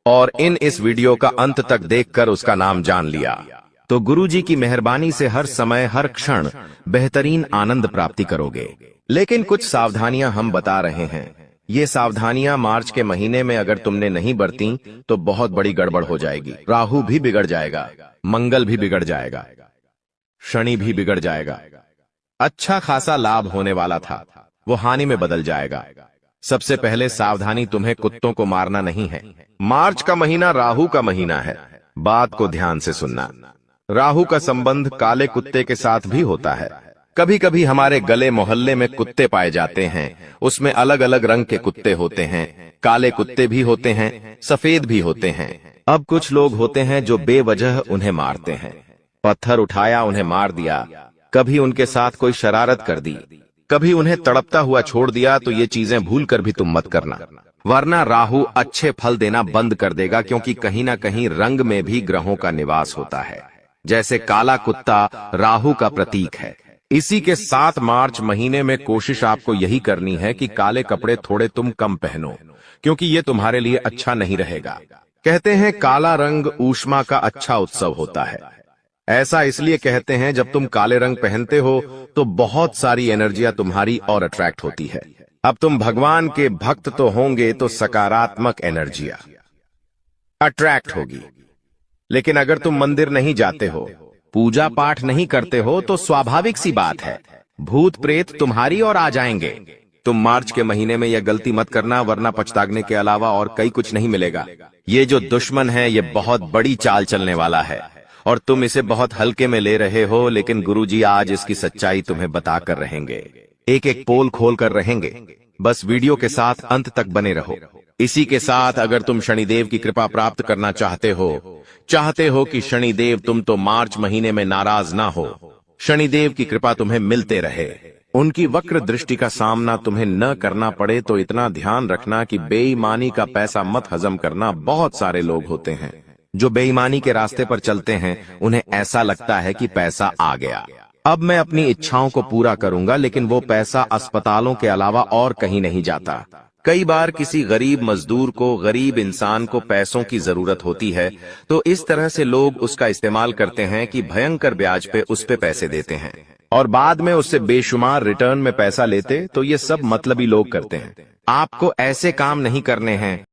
और इस वीडियो का अंत तक देखकर उसका नाम जान लिया तो गुरुजी की मेहरबानी से हर समय हर क्षण बेहतरीन आनंद प्राप्ति करोगे। लेकिन कुछ सावधानियां हम बता रहे हैं। ये सावधानियां मार्च के महीने में अगर तुमने नहीं बरती तो बहुत बड़ी गड़बड़ हो जाएगी। राहु भी बिगड़ जाएगा, मंगल भी बिगड़ जाएगा, शनि भी बिगड़ जाएगा। अच्छा खासा लाभ होने वाला था वो हानि में बदल जाएगा। सबसे पहले सावधानी, तुम्हें कुत्तों को मारना नहीं है। मार्च का महीना राहु का महीना है, बात को ध्यान से सुनना। राहु का संबंध काले कुत्ते के साथ भी होता है। कभी कभी हमारे गले मोहल्ले में कुत्ते पाए जाते हैं, उसमें अलग अलग रंग के कुत्ते होते हैं, काले कुत्ते भी होते हैं, सफेद भी होते हैं। अब कुछ लोग होते हैं जो बेवजह उन्हें मारते हैं, पत्थर उठाया उन्हें मार दिया, कभी उनके साथ कोई शरारत कर दी, कभी उन्हें तड़पता हुआ छोड़ दिया। तो ये चीजें भूल कर भी तुम मत करना, वरना राहु अच्छे फल देना बंद कर देगा, क्योंकि कहीं ना कहीं रंग में भी ग्रहों का निवास होता है। जैसे काला कुत्ता राहु का प्रतीक है। इसी के साथ मार्च महीने में कोशिश आपको यही करनी है कि काले कपड़े थोड़े तुम कम पहनो, क्योंकि ये तुम्हारे लिए अच्छा नहीं रहेगा। कहते हैं काला रंग ऊष्मा का अच्छा उत्सव होता है। ऐसा इसलिए कहते हैं, जब तुम काले रंग पहनते हो तो बहुत सारी एनर्जियां तुम्हारी और अट्रैक्ट होती है। अब तुम भगवान के भक्त तो होंगे तो सकारात्मक एनर्जियां अट्रैक्ट होगी। लेकिन अगर तुम मंदिर नहीं जाते हो, पूजा पाठ नहीं करते हो, तो स्वाभाविक सी बात है भूत प्रेत तुम्हारी ओर आ जाएंगे। तुम मार्च के महीने में यह गलती मत करना, वरना पछताने के अलावा और कई कुछ नहीं मिलेगा। ये जो दुश्मन है ये बहुत बड़ी चाल चलने वाला है और तुम इसे बहुत हल्के में ले रहे हो। लेकिन गुरुजी आज इसकी सच्चाई तुम्हें बताकर रहेंगे, एक एक पोल खोल कर रहेंगे। बस वीडियो के साथ अंत तक बने रहो। इसी के साथ अगर तुम शनिदेव की कृपा प्राप्त करना चाहते हो कि शनिदेव तुम तो मार्च महीने में नाराज ना हो, शनिदेव की कृपा तुम्हें मिलते रहे, उनकी वक्र दृष्टि का सामना तुम्हें न करना पड़े, तो इतना ध्यान रखना कि बेईमानी का पैसा मत हजम करना। बहुत सारे लोग होते हैं जो बेईमानी के रास्ते पर चलते हैं, उन्हें ऐसा लगता है कि पैसा आ गया, अब मैं अपनी इच्छाओं को पूरा करूंगा, लेकिन वो पैसा अस्पतालों के अलावा और कहीं नहीं जाता। कई बार किसी गरीब मजदूर को, गरीब इंसान को पैसों की जरूरत होती है, तो इस तरह से लोग उसका इस्तेमाल करते हैं कि भयंकर ब्याज पे उस पे पैसे देते हैं और बाद में उससे बेशुमार रिटर्न में पैसा लेते। तो ये सब मतलबी लोग करते हैं। आपको ऐसे काम नहीं करने हैं।